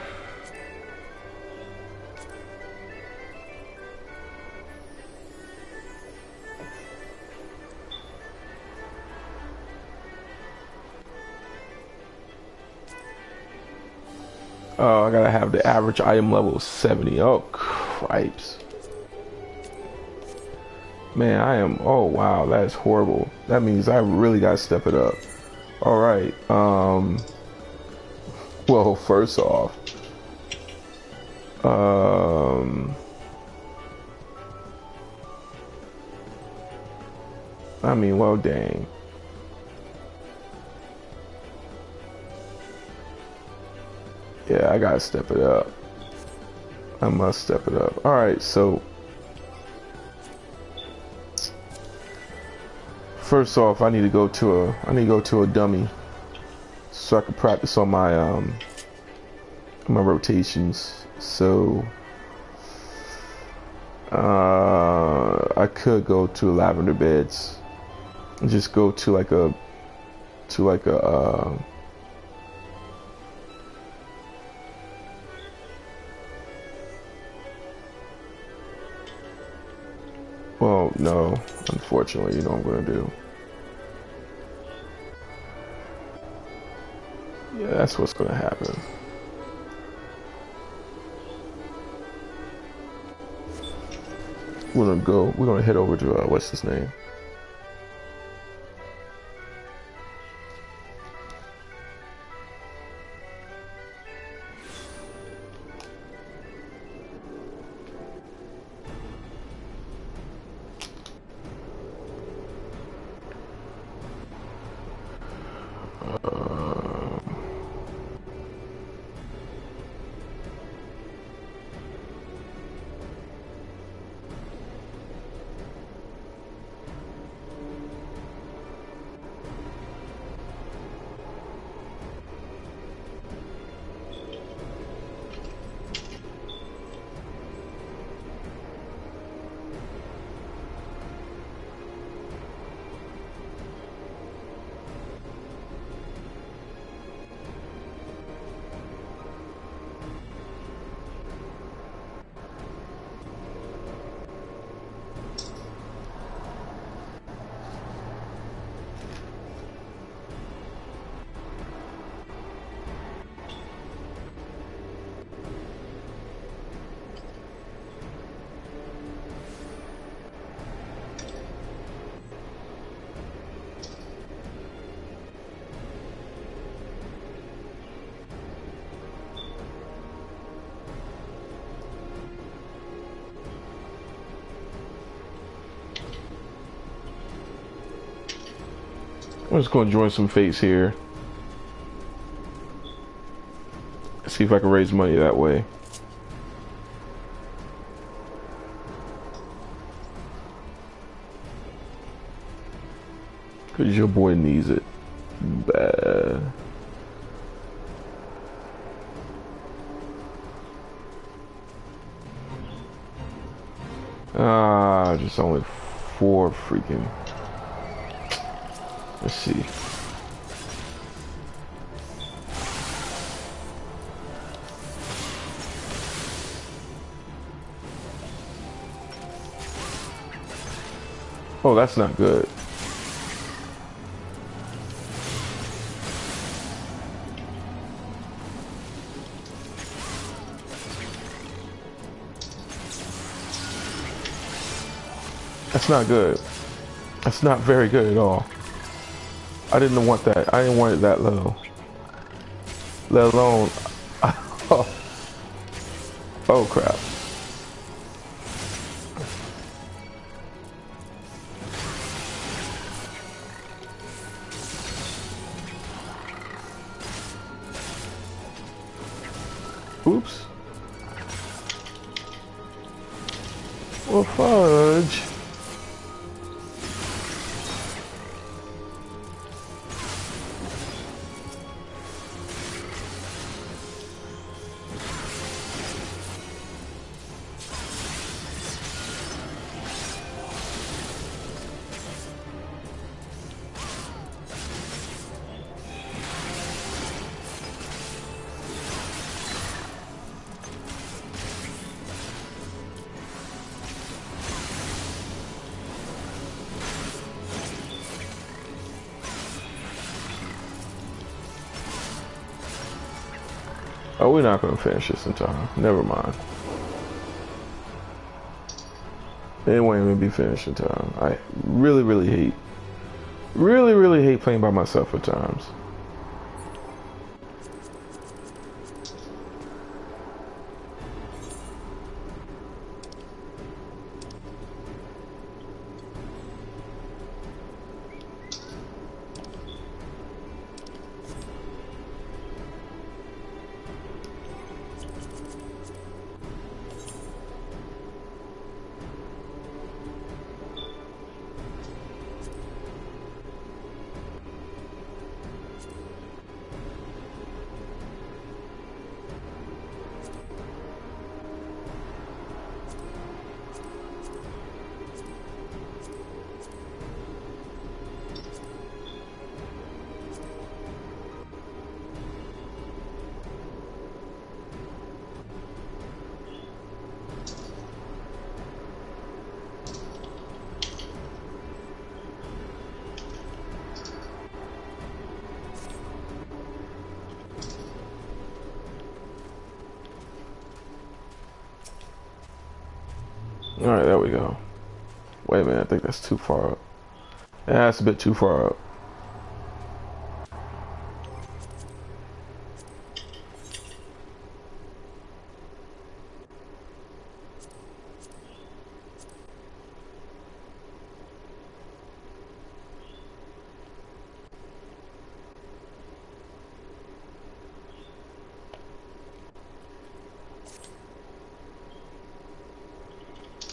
Oh, I gotta have the average item level of 70. Oh, cripes. Man, I am... Oh, wow, that is horrible. That means I really gotta step it up. Alright, well, first off... I mean, well, dang. Yeah, I gotta step it up. I must step it up. Alright, so... First off, I need to go to a dummy so I can practice on my rotations. So I could go to lavender beds and just go to like a well, no, unfortunately, you know what I'm gonna do. Yeah, that's what's gonna happen. We're gonna head over to, what's his name? I'm just gonna join some fates here. See if I can raise money that way. Cause your boy needs it bad. Just only 4 freaking. Let's see. Oh, that's not good. That's not good. That's not very good at all. I didn't want that. I didn't want it that low. Let alone... Oh crap. Oops. Well, fudge. Oh, we're not gonna finish this in time. Never mind. It won't even be finished in time. I really hate playing by myself at times. Alright, there we go. Wait a minute, I think that's too far up. Yeah, that's a bit too far up.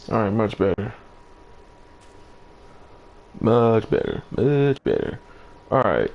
Alright, much better. Much better. Much better. Alright,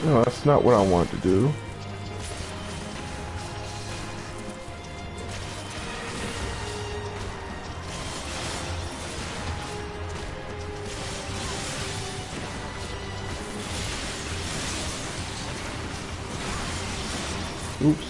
no, that's not what I want to do. Oops.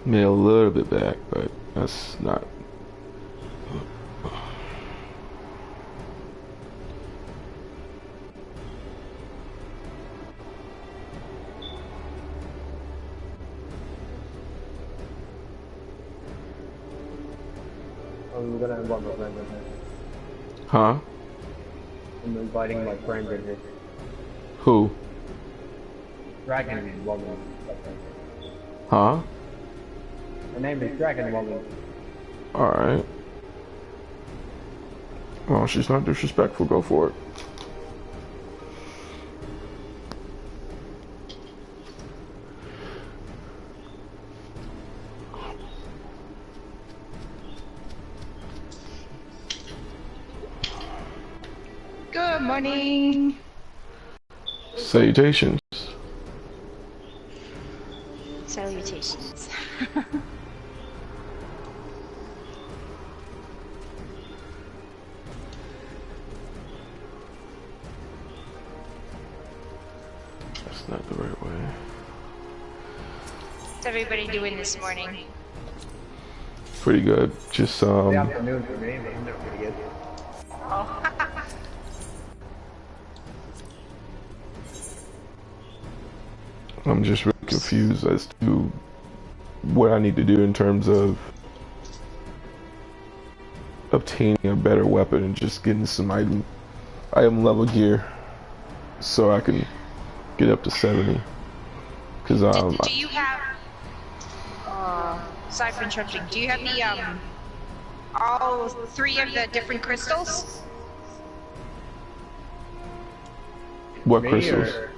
Made a little bit back, but that's not.
I'm gonna invite my friend in here.
Huh?
I'm inviting my friend in here.
Who?
Dragon Woman.
Huh?
Her name is Dragon Woman.
Alright. Well, she's not disrespectful. Go for it.
Good morning.
Salutations.
Salutations.
That's not the right way.
What's everybody doing this morning?
Pretty good. Just
The afternoon for me, but I'm doing pretty good.
Oh.
I'm just really confused as to what I need to do in terms of obtaining a better weapon and just getting some item level gear so I can get up to 70. Because
do you have? Aside from interrupting, do you have the all three of the different crystals?
what
Me
crystals?
or-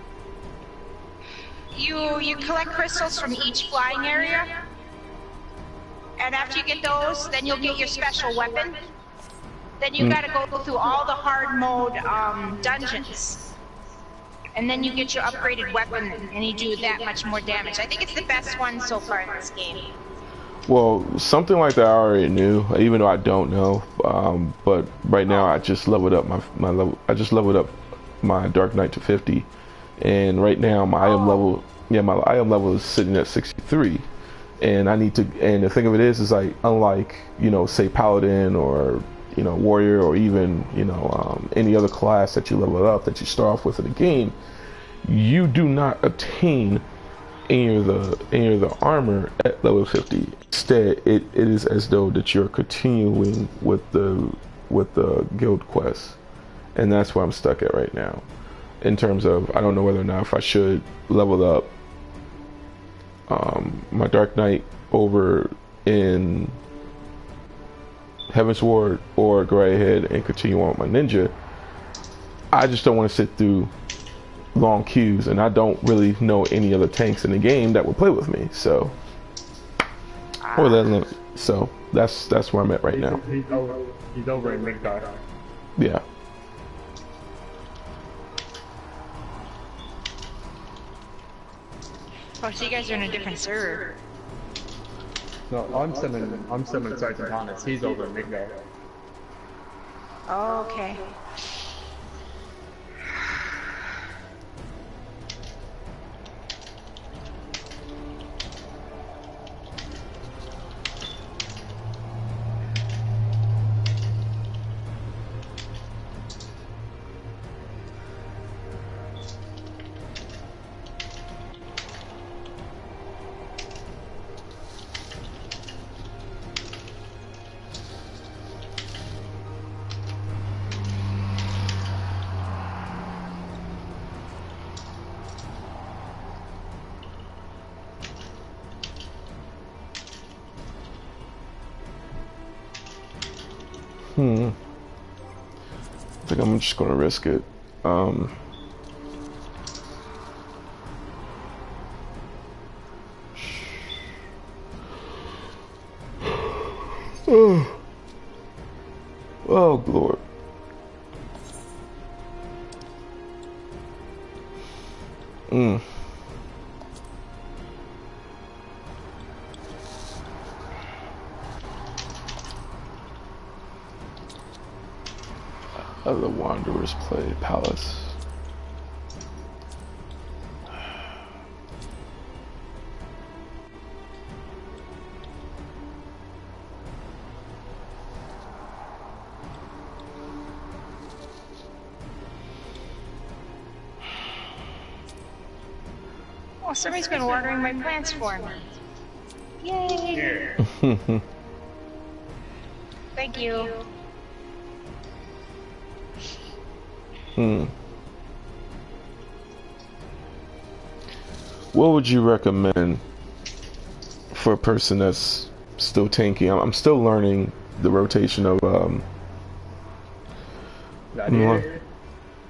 You collect crystals from each flying area, and after you get those, then you'll get your special weapon. Then you gotta go through all the hard mode dungeons, and then you get your upgraded weapon, and you do that much more damage. I think it's the best one so far in this game.
Well, something like that I already knew, even though I don't know. But right now I just leveled up my level. I just leveled up my Dark Knight to 50, and right now my item level, my item level is sitting at 63. And I need to. And the thing of it is like unlike say Paladin or Warrior or even any other class that you level up that you start off with in the game, you do not obtain any of the armor at level 50. Instead, it is as though that you're continuing with the guild quest, and that's where I'm stuck at right now. In terms of, I don't know whether or not if I should level up my Dark Knight over in Heavwnsward or go right ahead and continue on with my ninja. I just don't want to sit through long queues, and I don't really know any other tanks in the game that would play with me. So, so that's where I'm at right now.
He's over in Midgard.
Yeah.
Oh, so you guys are in a different server.
No, I'm still in Sergeant Thomas. He's over in Midgard.
Oh, okay.
I think I'm just gonna risk it. Oh, Lord. The Wanderers play Palace.
Oh, somebody's been watering my plants for me. Yay! Thank you.
What would you recommend for a person that's still tanking? I'm still learning the rotation of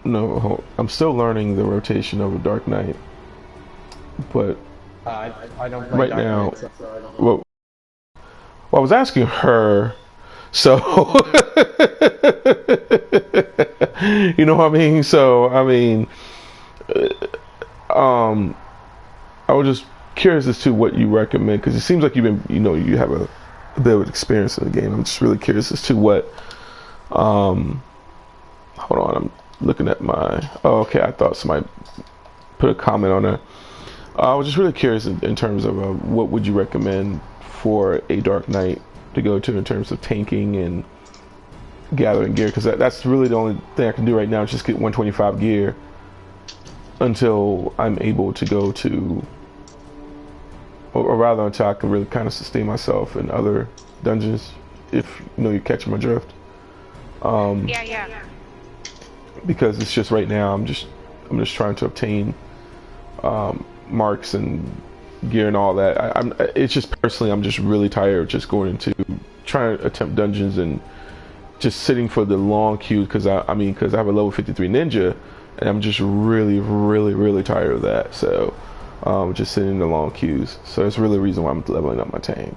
no, I'm still learning the rotation of a Dark Knight, but
I don't play
right
Dark
now,
Knight, so I don't.
well, I was asking her, so you know what I mean. So I mean, I was just curious as to what you recommend, because it seems like you've been, you have a bit of experience in the game. I'm just really curious as to what. Hold on, I'm looking at my. Oh, okay. I thought somebody put a comment on there. I was just really curious in terms of what would you recommend for a Dark Knight to go to in terms of tanking and gathering gear, because that's really the only thing I can do right now is just get 125 gear until I'm able to go to, or rather until I can really kind of sustain myself in other dungeons, if you catch my drift.
Yeah.
Because it's just right now I'm just trying to obtain marks and gear and all that. It's just personally I'm just really tired of just going into trying to attempt dungeons and just sitting for the long queues, because I have a level 53 ninja and I'm just really tired of that. So just sitting in the long queues. So that's really the reason why I'm leveling up my tank.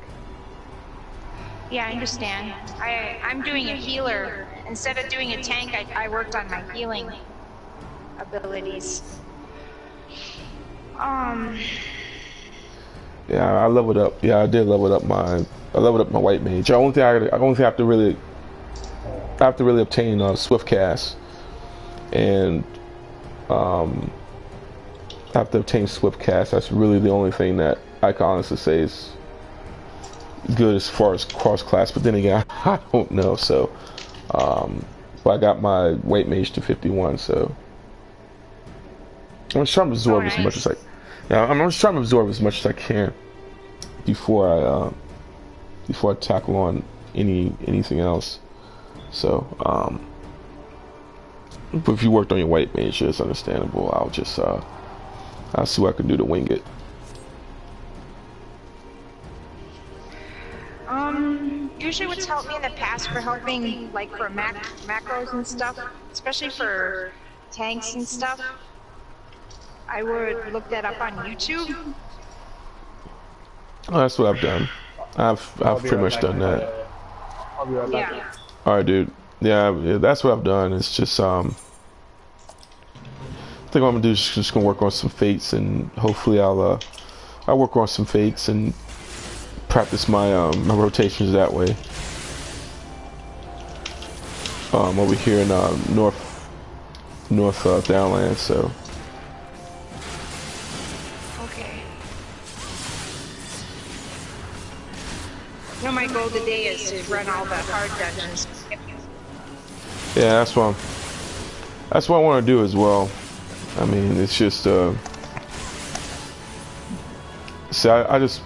Yeah, I understand. I'm doing a healer. Instead of doing a tank, I worked on my healing abilities.
Yeah, I leveled up. Yeah, I did level up my white mage. The only thing I have to really obtain Swiftcast, and I have to obtain Swiftcast. That's really the only thing that I can honestly say is good as far as cross class. But then again, I don't know. So, but I got my white mage to 51. So I'm just trying to absorb as much as I'm just trying to absorb as much as I can before I tackle on anything else. So, but if you worked on your white mage, it's understandable. I'll see what I can do to wing it.
Usually what's helped me in the past for helping, like for macros and stuff, especially for tanks and stuff, I would look that up on YouTube.
Oh, that's what I've done. I've pretty much done that.
I'll be right back.
Yeah. All right, dude. Yeah, that's what I've done. It's just I think what I'm gonna do is just gonna work on some fates, and hopefully I'll work on some fates and practice my my rotations that way. Over here in north downlands, so.
Okay. My goal today is to run all the hard dungeons.
Yeah, that's what I want to do as well. I mean, it's just see, I just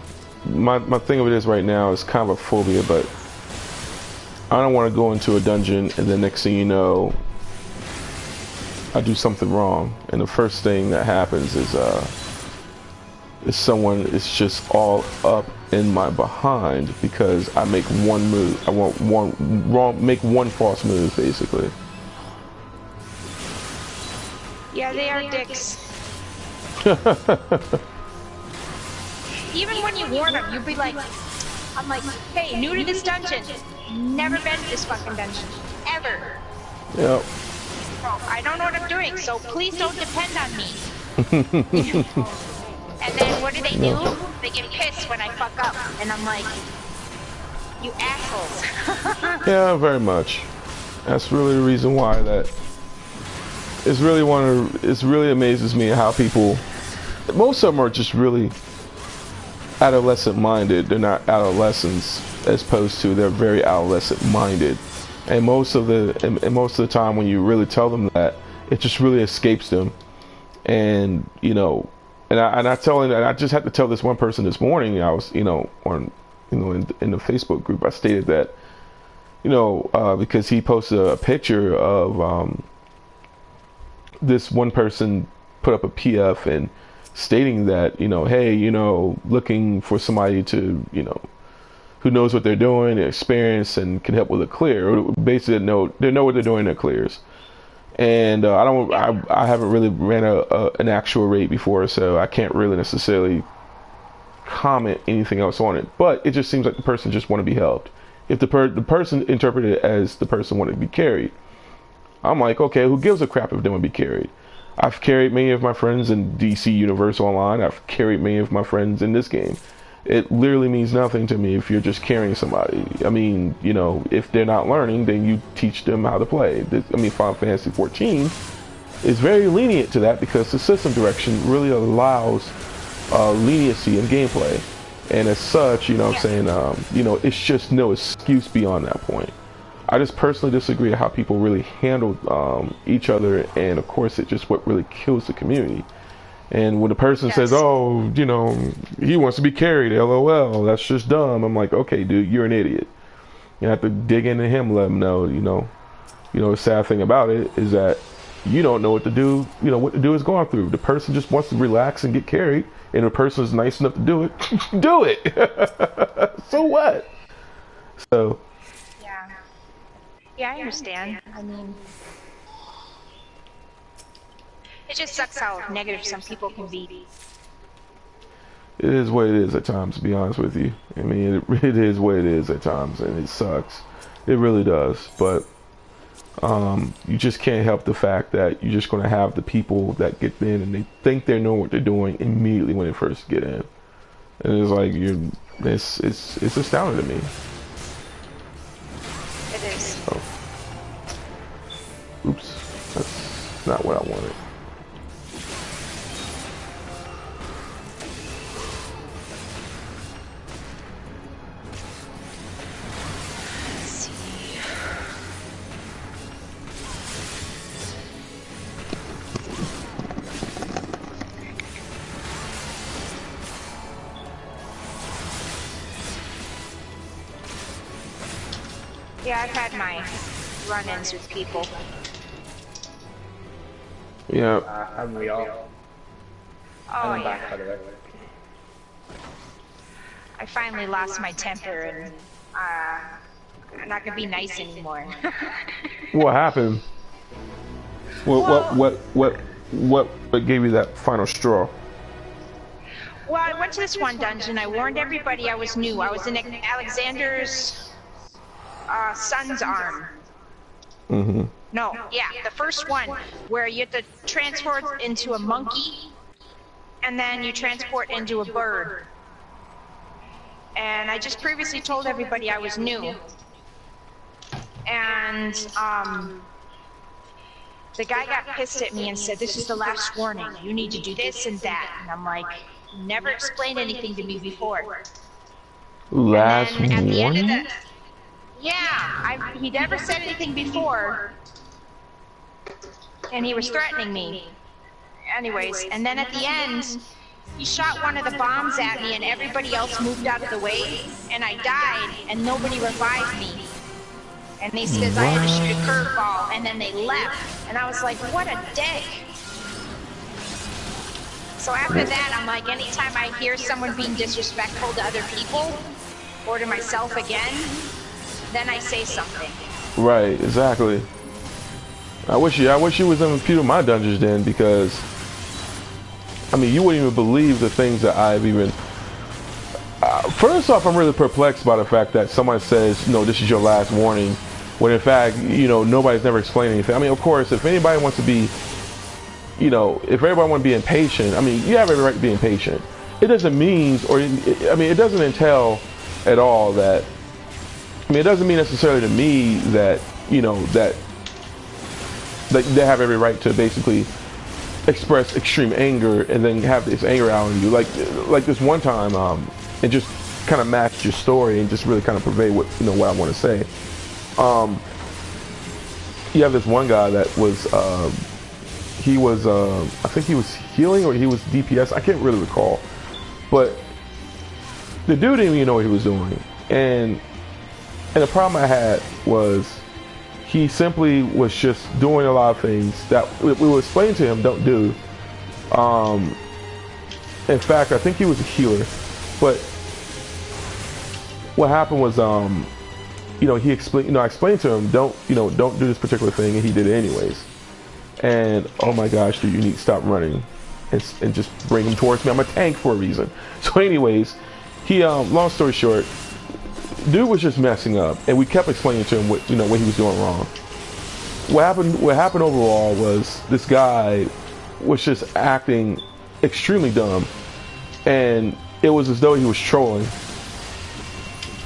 my thing of it is right now is kind of a phobia, but I don't want to go into a dungeon and the next thing you know I do something wrong, and the first thing that happens is someone is just all up in my behind because I make one move. I want make one false move, basically.
Yeah, they are dicks. Even when you warn them, you'll be like, I'm like, hey, new to this dungeon. Never been to this fucking dungeon. Ever.
Yep.
I don't know what I'm doing, so please don't depend on me. And then what do? They get pissed when I fuck up, and I'm like, you assholes.
Yeah, very much. That's really the reason why it really amazes me how people, most of them are just really adolescent minded. They're not adolescents, as opposed to they're very adolescent minded. And most of the time when you really tell them that, it just really escapes them. And I just had to tell this one person this morning. I was, on, in the Facebook group, I stated that, because he posted a picture of this one person put up a PF and stating that, hey, looking for somebody to, who knows what they're doing, experience, and can help with a clear. Basically, they know what they're doing in their clears. And I haven't really ran an actual raid before, so I can't really necessarily comment anything else on it. But it just seems like the person just want to be helped. If the person interpreted it as the person wanted to be carried, I'm like, okay, who gives a crap if they want to be carried? I've carried many of my friends in DC Universe Online. I've carried many of my friends in this game. It literally means nothing to me if you're just carrying somebody. I mean, if they're not learning, then you teach them how to play. Final Fantasy XIV is very lenient to that because the system direction really allows leniency in gameplay. And as such, I'm saying, it's just no excuse beyond that point. I just personally disagree with how people really handle each other, and of course, it's just what really kills the community. And when the person says, "Oh, he wants to be carried," LOL, that's just dumb. I'm like, okay, dude, you're an idiot. You have to dig into him, let him know. The sad thing about it is that you don't know what to do. What to do is going through. The person just wants to relax and get carried, and the person is nice enough to do it. Do it. So what? So.
Yeah, I understand. I mean, it just sucks how negative some people can be.
It is what it is at times, to be honest with you. I mean, it is what it is at times, and it sucks. It really does. But you just can't help the fact that you're just going to have the people that get in and they think they know what they're doing immediately when they first get in. And it's like, it's astounding to me.
It is.
Oh. Oops, that's not what I wanted.
Let's see. Yeah, I've had my run-ins with people.
Yeah.
Haven't we all?
Oh,
I'm
yeah.
back, by the way.
I finally lost my temper, and I'm not gonna be nice anymore.
What happened? What gave you that final straw?
Well, I went to this one dungeon. I warned everybody I was new. I was in Alexander's son's arm.
Mm-hmm.
No, yeah, the first one where you have to transport into a monkey, and then you transport into a bird. And I just previously told everybody I was new. And the guy got pissed at me and said, "This is the last warning. You need to do this and that." And I'm like, "You never explained anything to me before."
Last
and then at the end of
warning?
he never said anything before. And he was threatening me. Anyways, and then at the end, he shot one of the bombs at me and everybody else moved out of the way, and I died and nobody revived me. And he says I had to shoot a curveball, and then they left. And I was like, what a dick. So after that, I'm like, anytime I hear someone being disrespectful to other people, or to myself again, then I say something.
Right, exactly. I wish you was in a few of my dungeons then, because I mean, you wouldn't even believe the things that I've even. First off, I'm really perplexed by the fact that someone says, "No, this is your last warning," when in fact, nobody's never explained anything. I mean, of course, if anybody wants to be, if everybody wants to be impatient, I mean, you have every right to be impatient. It doesn't mean, it doesn't entail at all that. I mean, it doesn't mean necessarily to me that that they have every right to basically express extreme anger and then have this anger out on you, like this one time, and just kind of match your story and just really kind of pervade what what I want to say. You have this one guy that was he was I think he was healing or he was DPS. I can't really recall, but the dude didn't even know what he was doing, and the problem I had was he simply was just doing a lot of things that we were explaining to him don't do. In fact, I think he was a healer, but what happened was he explained, I explained to him don't do this particular thing, and he did it anyways. And oh my gosh, dude, you need to stop running and just bring him towards me. I'm a tank for a reason. So anyways, he long story short, dude was just messing up, and we kept explaining to him what he was doing wrong. What happened overall was this guy was just acting extremely dumb, and it was as though he was trolling.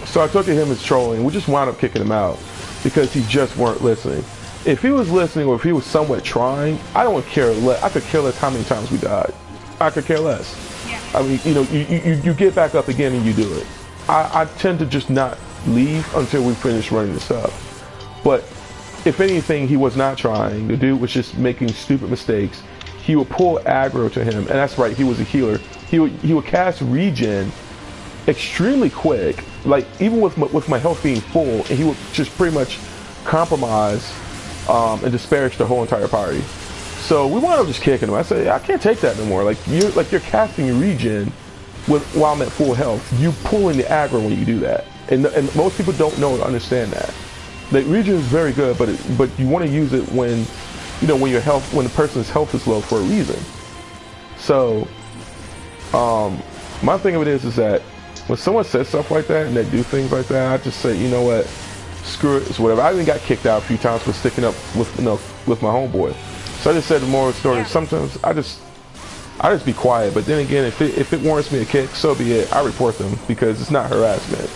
So I took him as trolling. We just wound up kicking him out because he just weren't listening. If he was listening, or if he was somewhat trying, I don't care less. I could care less how many times we died. I could care less.
Yeah.
I mean, you get back up again and you do it. I tend to just not leave until we finish running this up. But if anything, he was not trying. The dude was just making stupid mistakes. He would pull aggro to him, and that's right, he was a healer. He would cast regen extremely quick, like even with my health being full, and he would just pretty much compromise and disparage the whole entire party. So we wound up just kicking him. I said, I can't take that no more. Like you're casting regen while I'm at full health. You pulling the aggro when you do that, and most people don't know or understand that. Like regen is very good, but you want to use it when when the person's health is low for a reason. So my thing of it is that when someone says stuff like that and they do things like that, I just say, you know what, screw it, it's whatever. I even got kicked out a few times for sticking up with my homeboy. So I just said the moral story. Yeah. Sometimes I just be quiet, but then again, if it warrants me a kick, so be it. I report them because it's not harassment.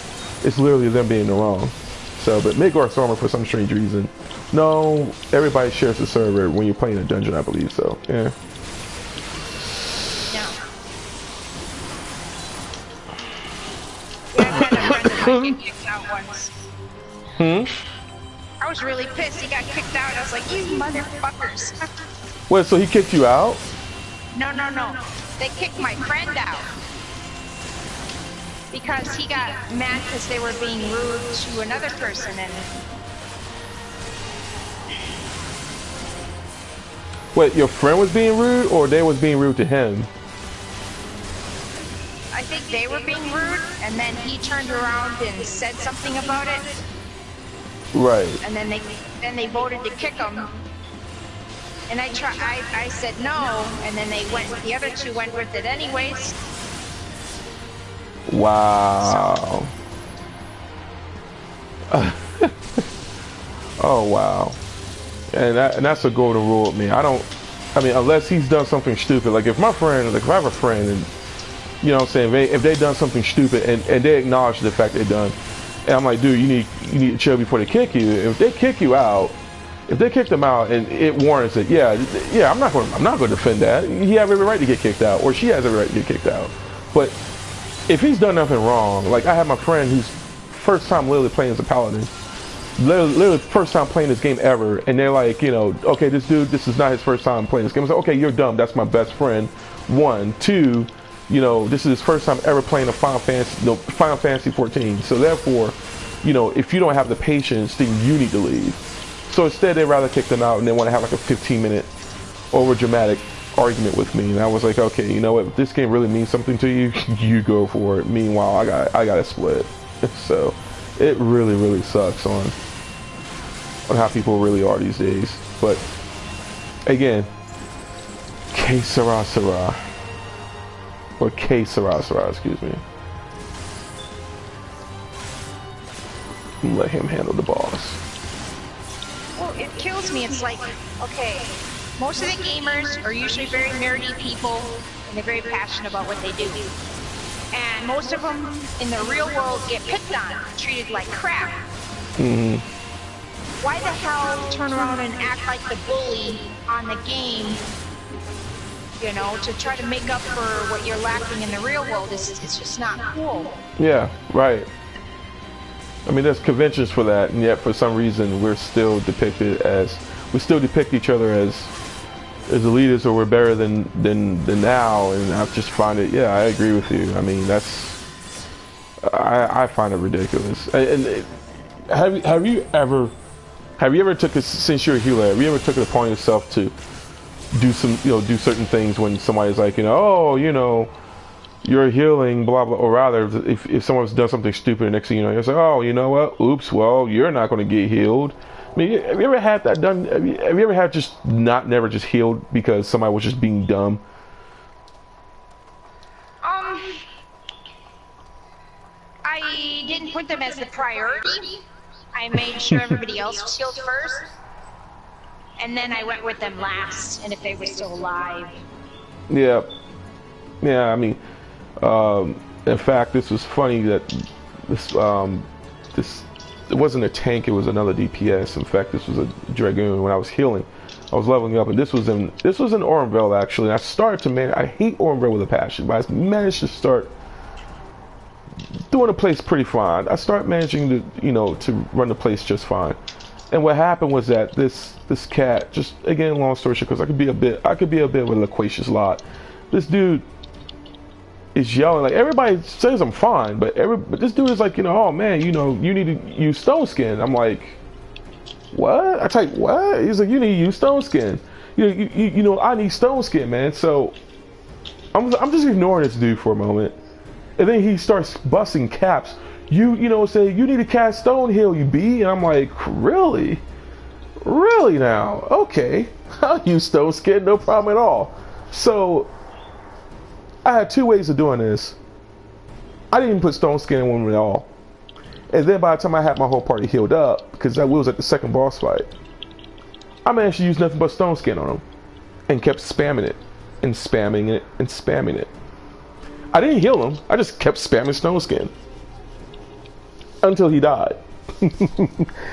It's literally them being in the wrong. So, but Midgardsormr, for some strange reason, no, everybody shares the server when you're playing a dungeon, I believe. So, yeah.
Yeah, I've had a friend get kicked out once. I was really pissed. He got kicked out. I was like, you motherfuckers.
Wait, so he kicked you out?
No. They kicked my friend out. Because he got mad because they were being rude to another person, and...
Wait, your friend was being rude, or they was being rude to him?
I think they were being rude, and then he turned around and said something about it.
Right.
And then they voted to kick him. And I said no, and then the other two went with it anyways.
Wow. So. Oh wow. And that's a golden rule with me. I mean, unless he's done something stupid. Like if I have a friend and, you know what I'm saying, if they done something stupid and they acknowledge the fact they done, and I'm like, dude, you need to chill before they kick you. If they kick you out, if they kick them out and it warrants it, yeah, I'm not going to defend that. He has every right to get kicked out, or she has every right to get kicked out. But if he's done nothing wrong, like I had my friend who's first time literally playing as a paladin, literally first time playing this game ever, and they're like, okay, this dude, this is not his first time playing this game. I was like, okay, you're dumb. That's my best friend. 1, 2, this is his first time ever playing a Final Fantasy 14. So therefore, if you don't have the patience, then you need to leave. So instead, they'd rather kick them out, and they want to have like a 15-minute over dramatic argument with me. And I was like, okay, you know what? If this game really means something to you, you go for it. Meanwhile, I got to split. So it really, really sucks on how people really are these days. But again, que sera sera. Or que sera sera, excuse me. Let him handle the boss.
Well, it kills me. It's like, okay, most of the gamers are usually very nerdy people, and they're very passionate about what they do. And most of them in the real world get picked on, treated like crap.
Mm-hmm.
Why the hell turn around and act like the bully on the game, to try to make up for what you're lacking in the real world? It's just not cool.
Yeah, right. I mean, there's conventions for that, and yet for some reason we still depict each other as, as elitists or we're better than now, and I just find it. Yeah, I agree with you. I mean, I find it ridiculous. And have you ever took it, since you're a healer? Have you ever took it upon yourself to do certain things when somebody's like, oh, you're healing, blah blah, or rather, if someone's done something stupid, the next thing you know, you're like, oh, you know what? Oops. Well, you're not going to get healed. I mean, have you ever had that done? Have you ever had just never just healed because somebody was just being dumb?
I didn't put them as the priority. I made sure everybody else was healed first, and then I went with them last, and if they were still alive.
Yeah. I mean, in fact, this was funny that this it wasn't a tank, it was another DPS. In fact, this was a Dragoon. When I was healing, I was leveling up, and this was in Ormville actually. And I started to I hate Ormville with a passion, but I managed to start doing the place pretty fine. I started managing to to run the place just fine. And what happened was that this cat, just again, long story short, because I could be a bit of a loquacious lot. This dude is yelling, like, everybody says I'm fine, but this dude is like, oh man, you need to use stone skin. I'm like, what? I type, what? He's like, you need to use stone skin. I need stone skin, man. So I'm just ignoring this dude for a moment, and then he starts busting caps. Say you need to cast stone heal, you B, and I'm like, really now? Okay, I'll use stone skin, no problem at all. So I had two ways of doing this. I didn't even put stone skin in one at all. And then by the time I had my whole party healed up, because I was at the second boss fight, I managed to use nothing but stone skin on him, and kept spamming it, and spamming it, and spamming it. I didn't heal him. I just kept spamming stone skin until he died.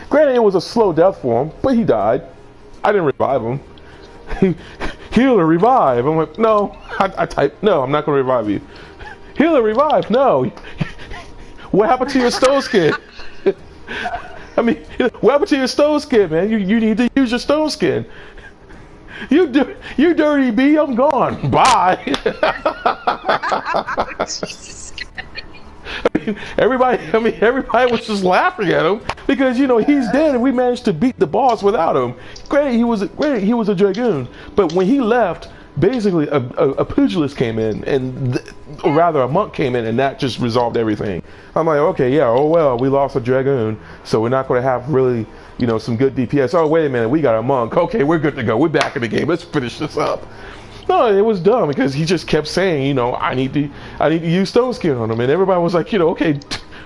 Granted, it was a slow death for him, but he died. I didn't revive him. Heal or revive. I'm like, no. I typed, no, I'm not going to revive you. Heal or revive. No. What happened to your stone skin? I mean, what happened to your stone skin, man? You need to use your stone skin. You dirty B, I'm gone. Bye.
Jesus Christ.
Everybody was just laughing at him because he's dead and we managed to beat the boss without him. Granted, he was a Dragoon, but when he left, basically a pugilist came in, or rather a monk came in, and that just resolved everything. I'm like, okay, yeah, oh well, we lost a Dragoon, so we're not going to have really some good DPS. Oh wait a minute, we got a monk. Okay, we're good to go. We're back in the game. Let's finish this up. No, it was dumb because he just kept saying, I need to use stone skin on him, and everybody was like, okay,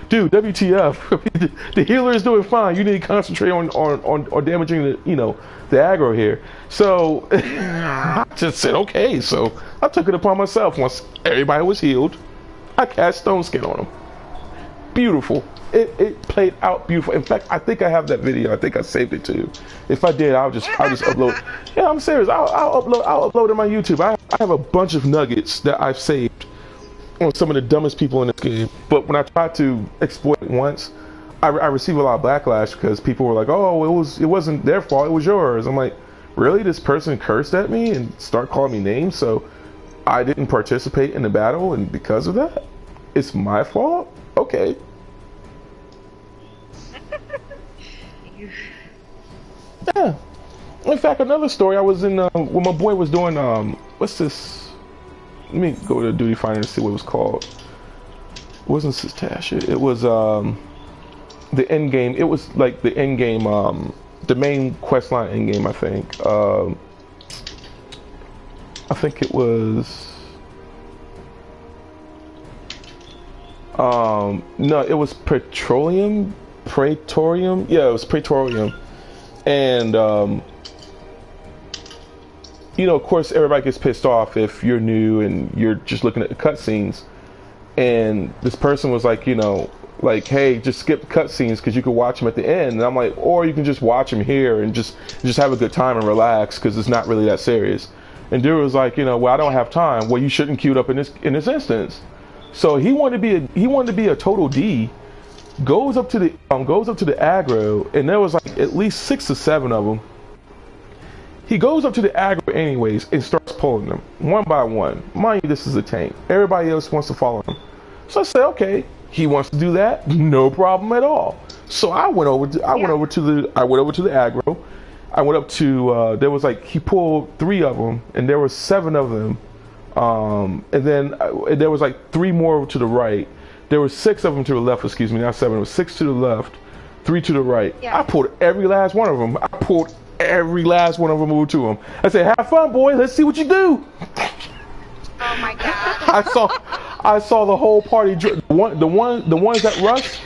dude, WTF? The healer is doing fine. You need to concentrate on damaging the aggro here. So I just said, okay. So I took it upon myself. Once everybody was healed, I cast stone skin on him. Beautiful. It played out beautiful. In fact, I think I have that video. I think I saved it too. If I did, I'll just upload. Yeah, I'm serious. I'll upload it on my YouTube. I have a bunch of nuggets that I've saved on some of the dumbest people in this game. But when I tried to exploit it once, I received a lot of backlash because people were like, "Oh, it wasn't their fault. It was yours." I'm like, really? This person cursed at me and started calling me names, so I didn't participate in the battle, and because of that, it's my fault? Okay. Yeah. In fact, another story, I was in when my boy was doing what's this? Let me go to Duty Finder and see what it was called. It wasn't Tasha. It was the end game. It was like the end game, the main quest line end game. I think it was. No, it was Praetorium. Yeah, it was Praetorium. And of course, everybody gets pissed off if you're new and you're just looking at the cutscenes. And this person was like, like, hey, just skip cutscenes because you can watch them at the end. And I'm like, or you can just watch them here and just have a good time and relax because it's not really that serious. And dude was like, well, I don't have time. Well, you shouldn't queue it up in this instance. So he wanted to be a total D. Goes up to the aggro, and there was like at least 6 or 7 of them. He goes up to the aggro anyways and starts pulling them one by one. Mind you, this is a tank. Everybody else wants to follow him. So I said, okay, he wants to do that, no problem at all. So I went over to the aggro. I went up to there was like, he pulled 3 of them, and there were 7 of them. And then there was like 3 more to the right. There were 6 of them to the left. Excuse me, not 7. It was 6 to the left, 3 to the right. Yeah. I pulled every last one of them. Over to him. I said, "Have fun, boy. Let's see what you do."
Oh my God!
I saw the whole party. The ones that rushed.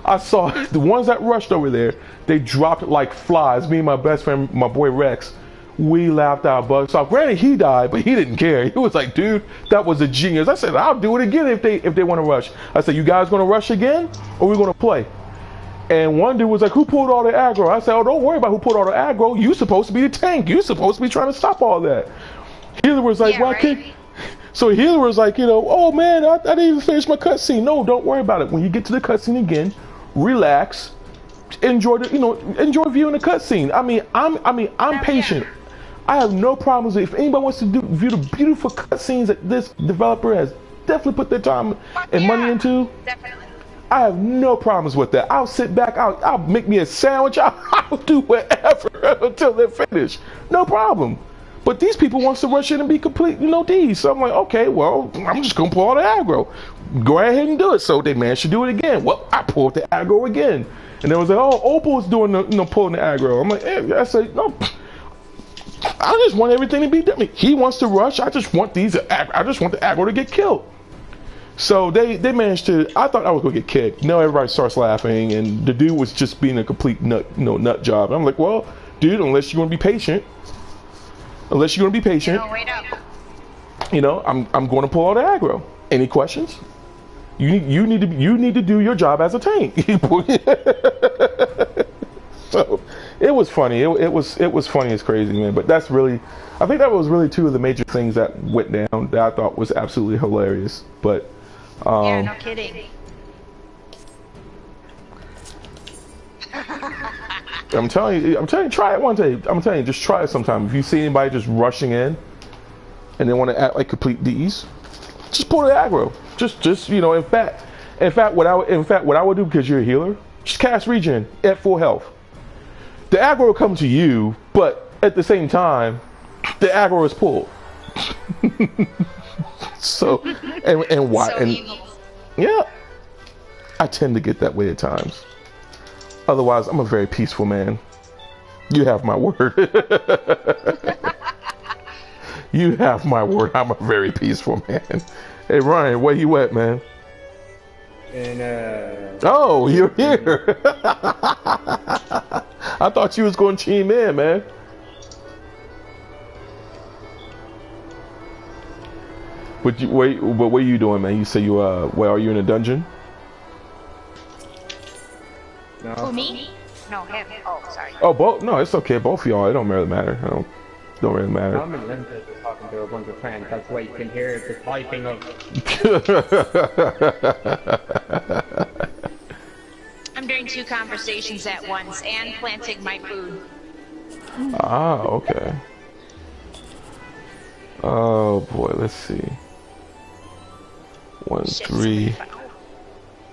I saw the ones that rushed over there. They dropped like flies. Me and my best friend, my boy Rex, we laughed our butts off. Granted, he died, but he didn't care. He was like, "Dude, that was a genius." I said, "I'll do it again if they want to rush." I said, "You guys going to rush again, or we going to play?" And one dude was like, "Who pulled all the aggro?" I said, "Oh, don't worry about who pulled all the aggro. You supposed to be the tank. You supposed to be trying to stop all that." Healer was like, "Why can't?" So Healer was like, "Oh man, I didn't even finish my cutscene." No, don't worry about it. When you get to the cutscene again, relax, enjoy enjoy viewing the cutscene. I'm patient. I have no problems if anybody wants to view the beautiful cutscenes that this developer has definitely put their time and money into.
Definitely.
I have no problems with that. I'll sit back, I'll make me a sandwich, I'll do whatever until they're finished. No problem. But these people wants to rush in and be complete, D's. So I'm like, okay, well, I'm just gonna pull all the aggro. Go ahead and do it. So they managed to do it again. Well, I pulled the aggro again. And they was like, oh, Opal's doing the, pulling the aggro. I'm like, I said, no. I just want everything to be done. He wants to rush. I just want the aggro to get killed. So they managed to. I thought I was gonna get kicked. No, everybody starts laughing, and the dude was just being a complete nut job. I'm like, well, dude, unless you're gonna be patient, wait up. I'm going to pull out the aggro. Any questions? You need to do your job as a tank. So it was funny. It was funny as crazy, man. But I think that was really 2 of the major things that went down that I thought was absolutely hilarious. But
yeah, no kidding.
I'm telling you, try it one day. I'm telling you, just try it sometime. If you see anybody just rushing in and they want to act like complete D's, just pull the aggro. Just in fact, what I would do, because you're a healer, just cast regen at full health. The aggro will come to you, but at the same time, the aggro is pulled. So and why
so
and
evil.
Yeah, I tend to get that way at times. Otherwise, I'm a very peaceful man. You have my word. You have my word. I'm a very peaceful man. Hey Ryan, where you at, man? Oh, you're here. I thought you was going to team in, man. But what are you doing, man? You say you are you in a dungeon?
No. Who, me? No, him. Oh, sorry.
Oh, both? No, it's okay. Both of y'all. It don't really matter. Don't really matter.
I'm in London talking to a bunch of friends. That's why you can hear the typing of.
I'm doing 2 conversations at once and planting my food.
Ah, okay. Oh boy, let's see. 1, 3.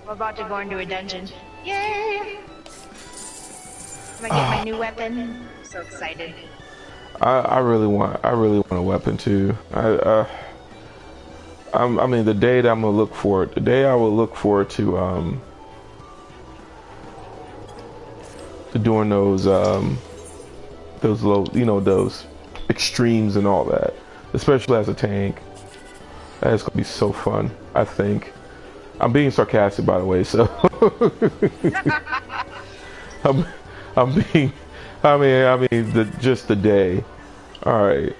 I'm about to go into a dungeon. Yay! I'm gonna get my new weapon. I'm so excited.
I really want a weapon too. I mean, the day that I'm gonna look forward, the day I will look forward to doing those low, those extremes and all that, especially as a tank. That's gonna be so fun. I think. I'm being sarcastic, by the way. So I'm being. I mean, just the day. All right,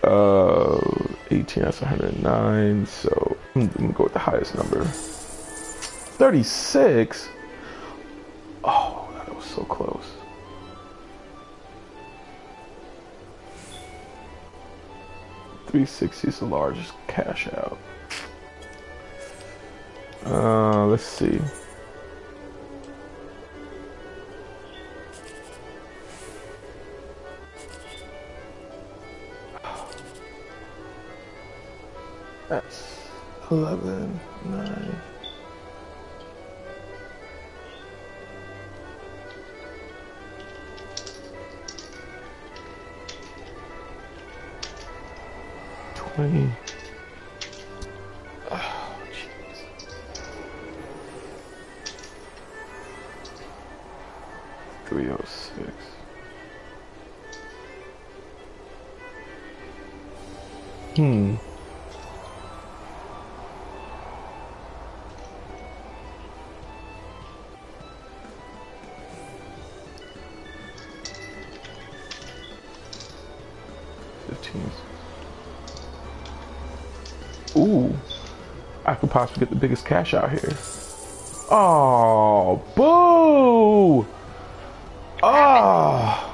18. That's 109. So I'm gonna go with the highest number. 36. Oh, that was so close. $360 is the largest cash out. Let's see. 11, 9. Oh, jeez. 306. Hmm. Ooh, I could possibly get the biggest cash out here. Oh, boo! Oh,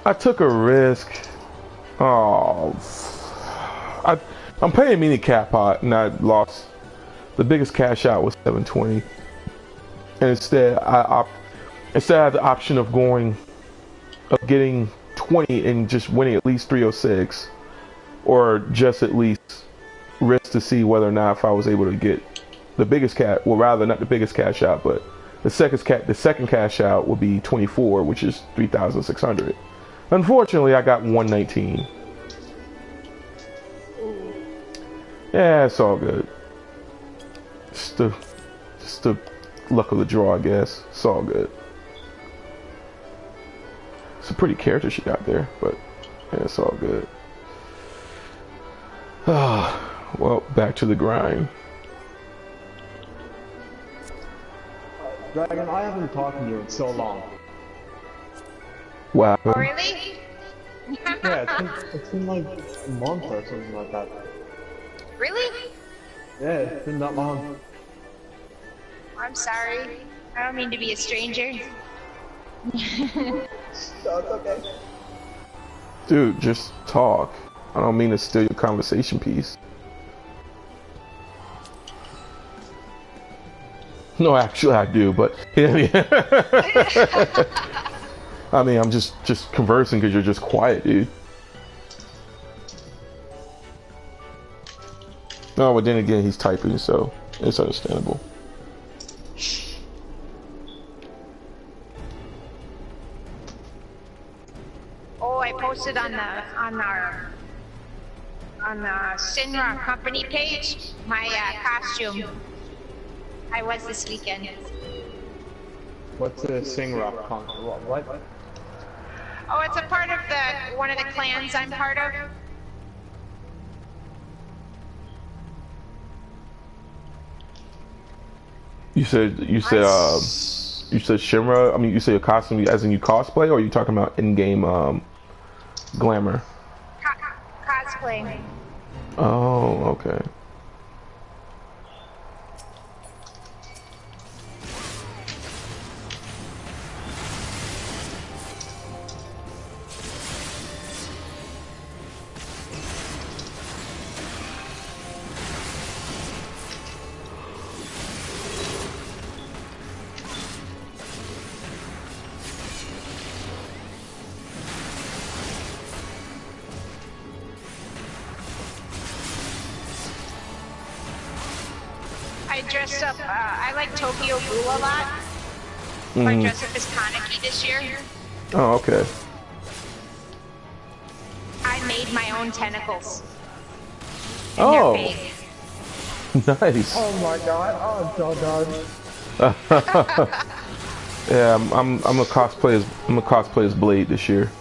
I took a risk. Oh, I'm playing mini cat pot and I lost. The biggest cash out was 720, and instead I had the option of getting 20 and just winning at least 306. Or just at least risk to see whether or not if I was able to get the biggest well, rather not the biggest cash out, but the second cash out would be 24, which is 3,600. Unfortunately, I got 119. Yeah, it's all good. Just the luck of the draw, I guess. It's all good. It's a pretty character she got there, but yeah, it's all good. Well, back to the grind.
Dragon, I haven't talked to you in so long.
Wow.
Oh, really?
Yeah, it's been like a month or something like that.
Really?
Yeah, it's been that long.
I'm sorry. I don't mean to be a stranger.
No, it's okay.
Dude, just talk. I don't mean to steal your conversation piece. No, actually I do, but I mean, I'm just conversing because you're just quiet, dude. No, but then again, he's typing, so it's understandable.
Oh, I posted on our Sinra company page my costume. I was this weekend.
What's the sing rock con? What?
Oh, it's a part of one of the clans I'm part of.
You said Shimra. I mean, you say a costume as in you cosplay, or are you talking about in-game glamour?
Cosplay.
Oh, okay.
I dressed up, I like Tokyo Ghoul a lot. So I dressed up as Kaneki this year.
Oh, okay.
I made my own tentacles. And
Oh,
they're big.
nice.
Oh my god, oh I'm so done.
Yeah, I'm a cosplay as Blade this year.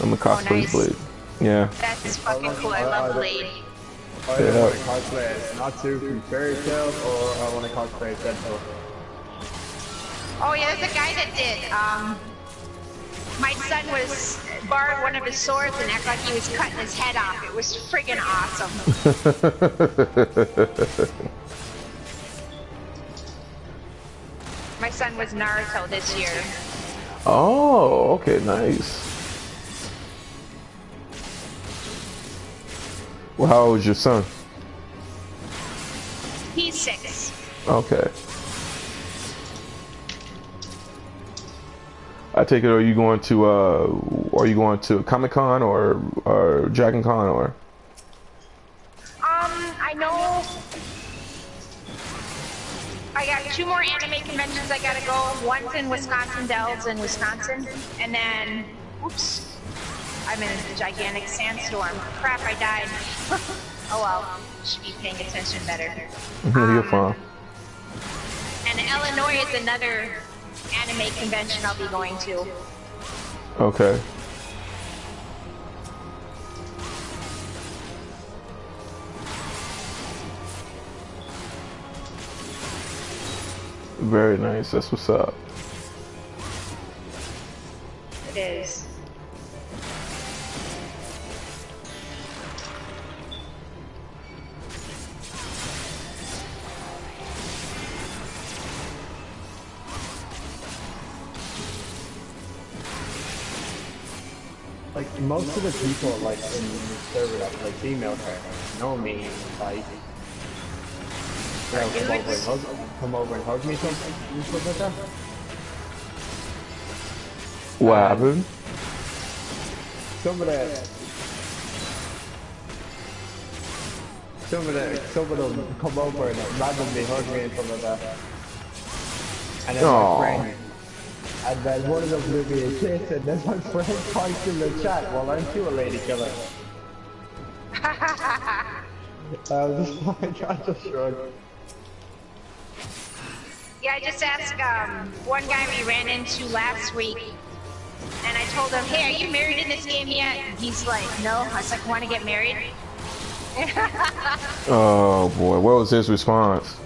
I'm a cosplay as
nice.
Blade. Yeah.
That's fucking cool. I love Blade.
I either want to cosplay as Natsu from Fairy Tail, or I want to cosplay as Deadpool.
Oh yeah, there's a guy that did. My son borrowed one of his swords and acted like he was cutting his head off. It was friggin' awesome. My son was Naruto this year.
Oh, okay, nice. Well, how old is your son?
He's 6.
Okay. I take it. Are you going to Comic-Con or Dragon Con or?
I got 2 more anime conventions I gotta go. One's in Wisconsin Dells in Wisconsin, and then, oops, I'm in a gigantic sandstorm. Crap, I died. Oh well, should be paying attention better.
You're fine.
And Illinois is another anime convention I'll be going to.
Okay. Very nice. That's what's up.
It is.
Like most of the people like in the server, like female characters, know me. Like, they'll come over and hug me something and stuff like that.
What happened?
Some of them come over and randomly hug me and stuff like that. And then my friend, and then one of them blew me a kiss, and then my friend typed in the chat, well, aren't you a lady killer? I just shrugged.
Yeah, I just asked one guy we ran into last week, and I told him, hey, are you married in this game yet? And he's like, no. I was like, want to get married?
Oh boy, what was his response?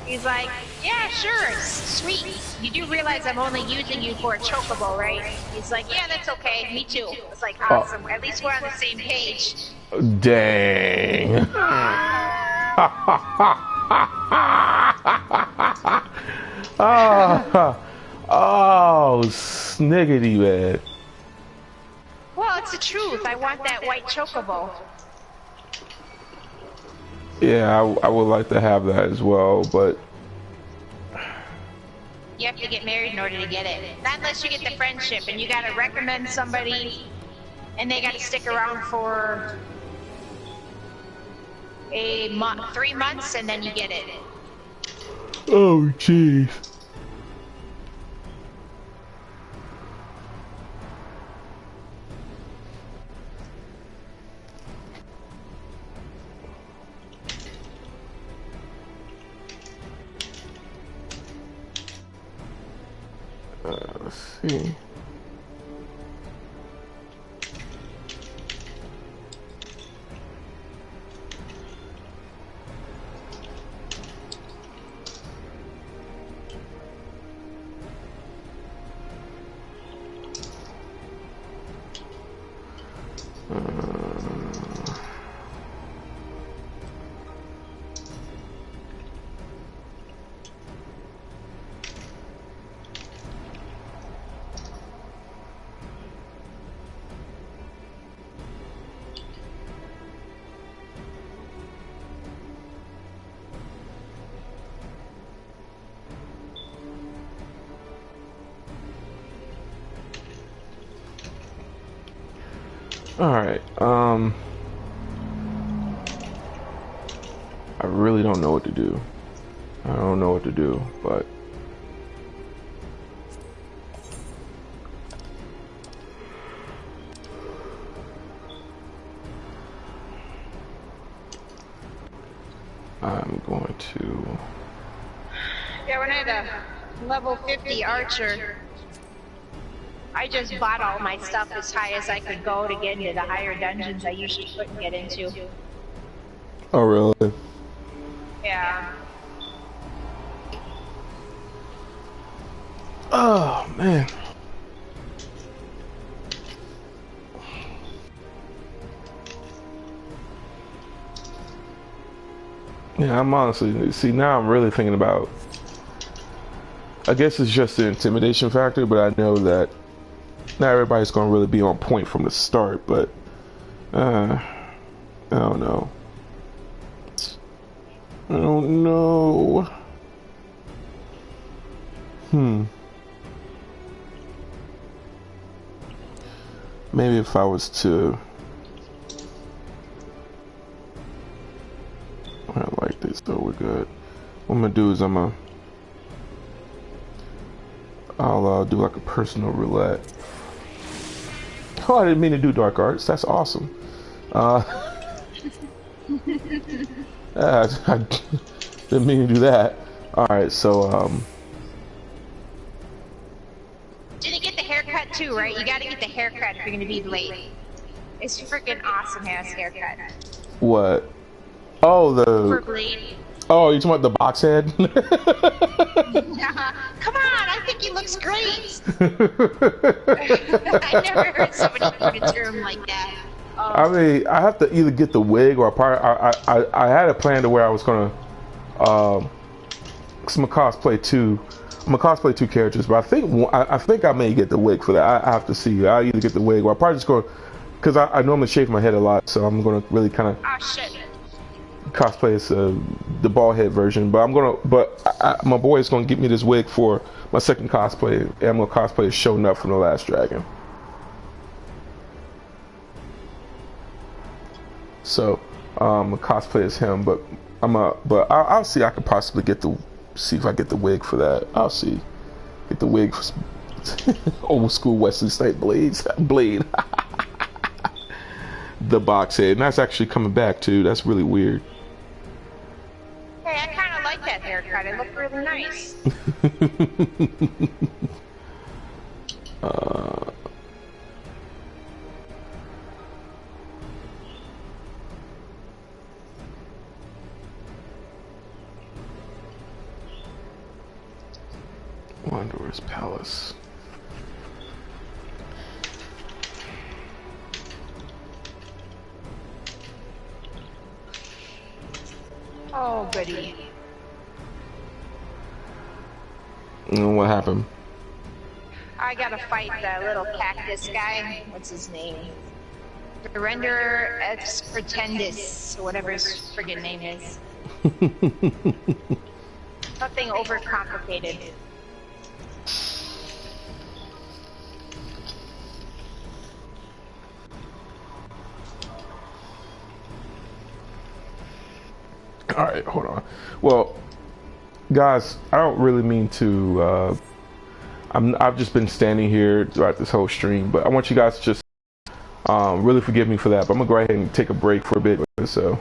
He's like, yeah, sure, sweet. You do realize I'm only using you for a chocobo, right? He's like, yeah, that's okay, me too. It's like, awesome, at least we're on the same page.
Dang. Oh, sniggity, man.
Well, it's the truth. I want that white chocobo.
Yeah, I would like to have that as well, but
you have to get married in order to get it. Not unless you get the friendship, and you gotta recommend somebody, and they gotta stick around for a month, 3 months, and then you get it.
oh, jeez. Let's see. Alright, I really don't know what to do. I don't know what to do, but I'm going to...
Yeah, when I had a level 50 archer, I just bought all my stuff as high as I could go to get into the higher dungeons I usually couldn't get into.
Oh, really?
Yeah.
Oh, man. Yeah, I'm honestly, see, now I'm really thinking about, I guess it's just the intimidation factor, but I know that not everybody's going to really be on point from the start, but, I don't know. I don't know. Maybe if I was to... I like this, though, we're good. What I'm gonna do is I'll do like a personal roulette. Oh, I didn't mean to do dark arts. That's awesome. I didn't mean to do that. All right, so
Didn't get the haircut too, right? You gotta get the haircut if you're gonna be late. It's freaking awesome ass haircut.
what? Oh,
For Blade.
Oh, you talking about the box head?
Come on, I think he looks great. I never heard somebody put a term like that.
I mean, I have to either get the wig or I had a plan to where I was gonna cause I'm gonna cosplay two characters, but I think I may get the wig for that. I have to see. I'll either get the wig or I'll probably just go, cause I normally shave my head a lot, so I'm gonna really kind of cosplay as the bald head version. But my boy is gonna get me this wig for my second cosplay, and I'm gonna cosplay as Sho'Nuff from The Last Dragon. So I'm gonna cosplay as him, but I'll see. I could possibly see if I get the wig for that. I'll see. Get the wig for old school Wesley Snipes Blade. The box head, and that's actually coming back too. That's really weird.
Hey, I kind of like that haircut. It looked really nice.
Wanderer's Palace.
Oh, goody.
And what happened?
I gotta fight the little cactus guy. What's his name? The Renderer Ex Pretendis, or whatever his friggin' name is. Nothing overcomplicated.
All right, hold on. Well, guys, I don't really mean to. I've just been standing here throughout this whole stream, but I want you guys to just really forgive me for that. But I'm gonna go ahead and take a break for a bit. So,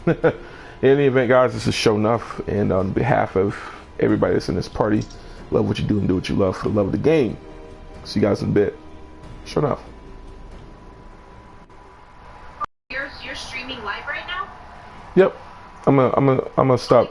in any event, guys, this is Sho'Nuff, and on behalf of everybody that's in this party, love what you do and do what you love for the love of the game. See you guys in a bit. Sho'Nuff.
You're streaming live right now?
Yep. I'm gonna stop.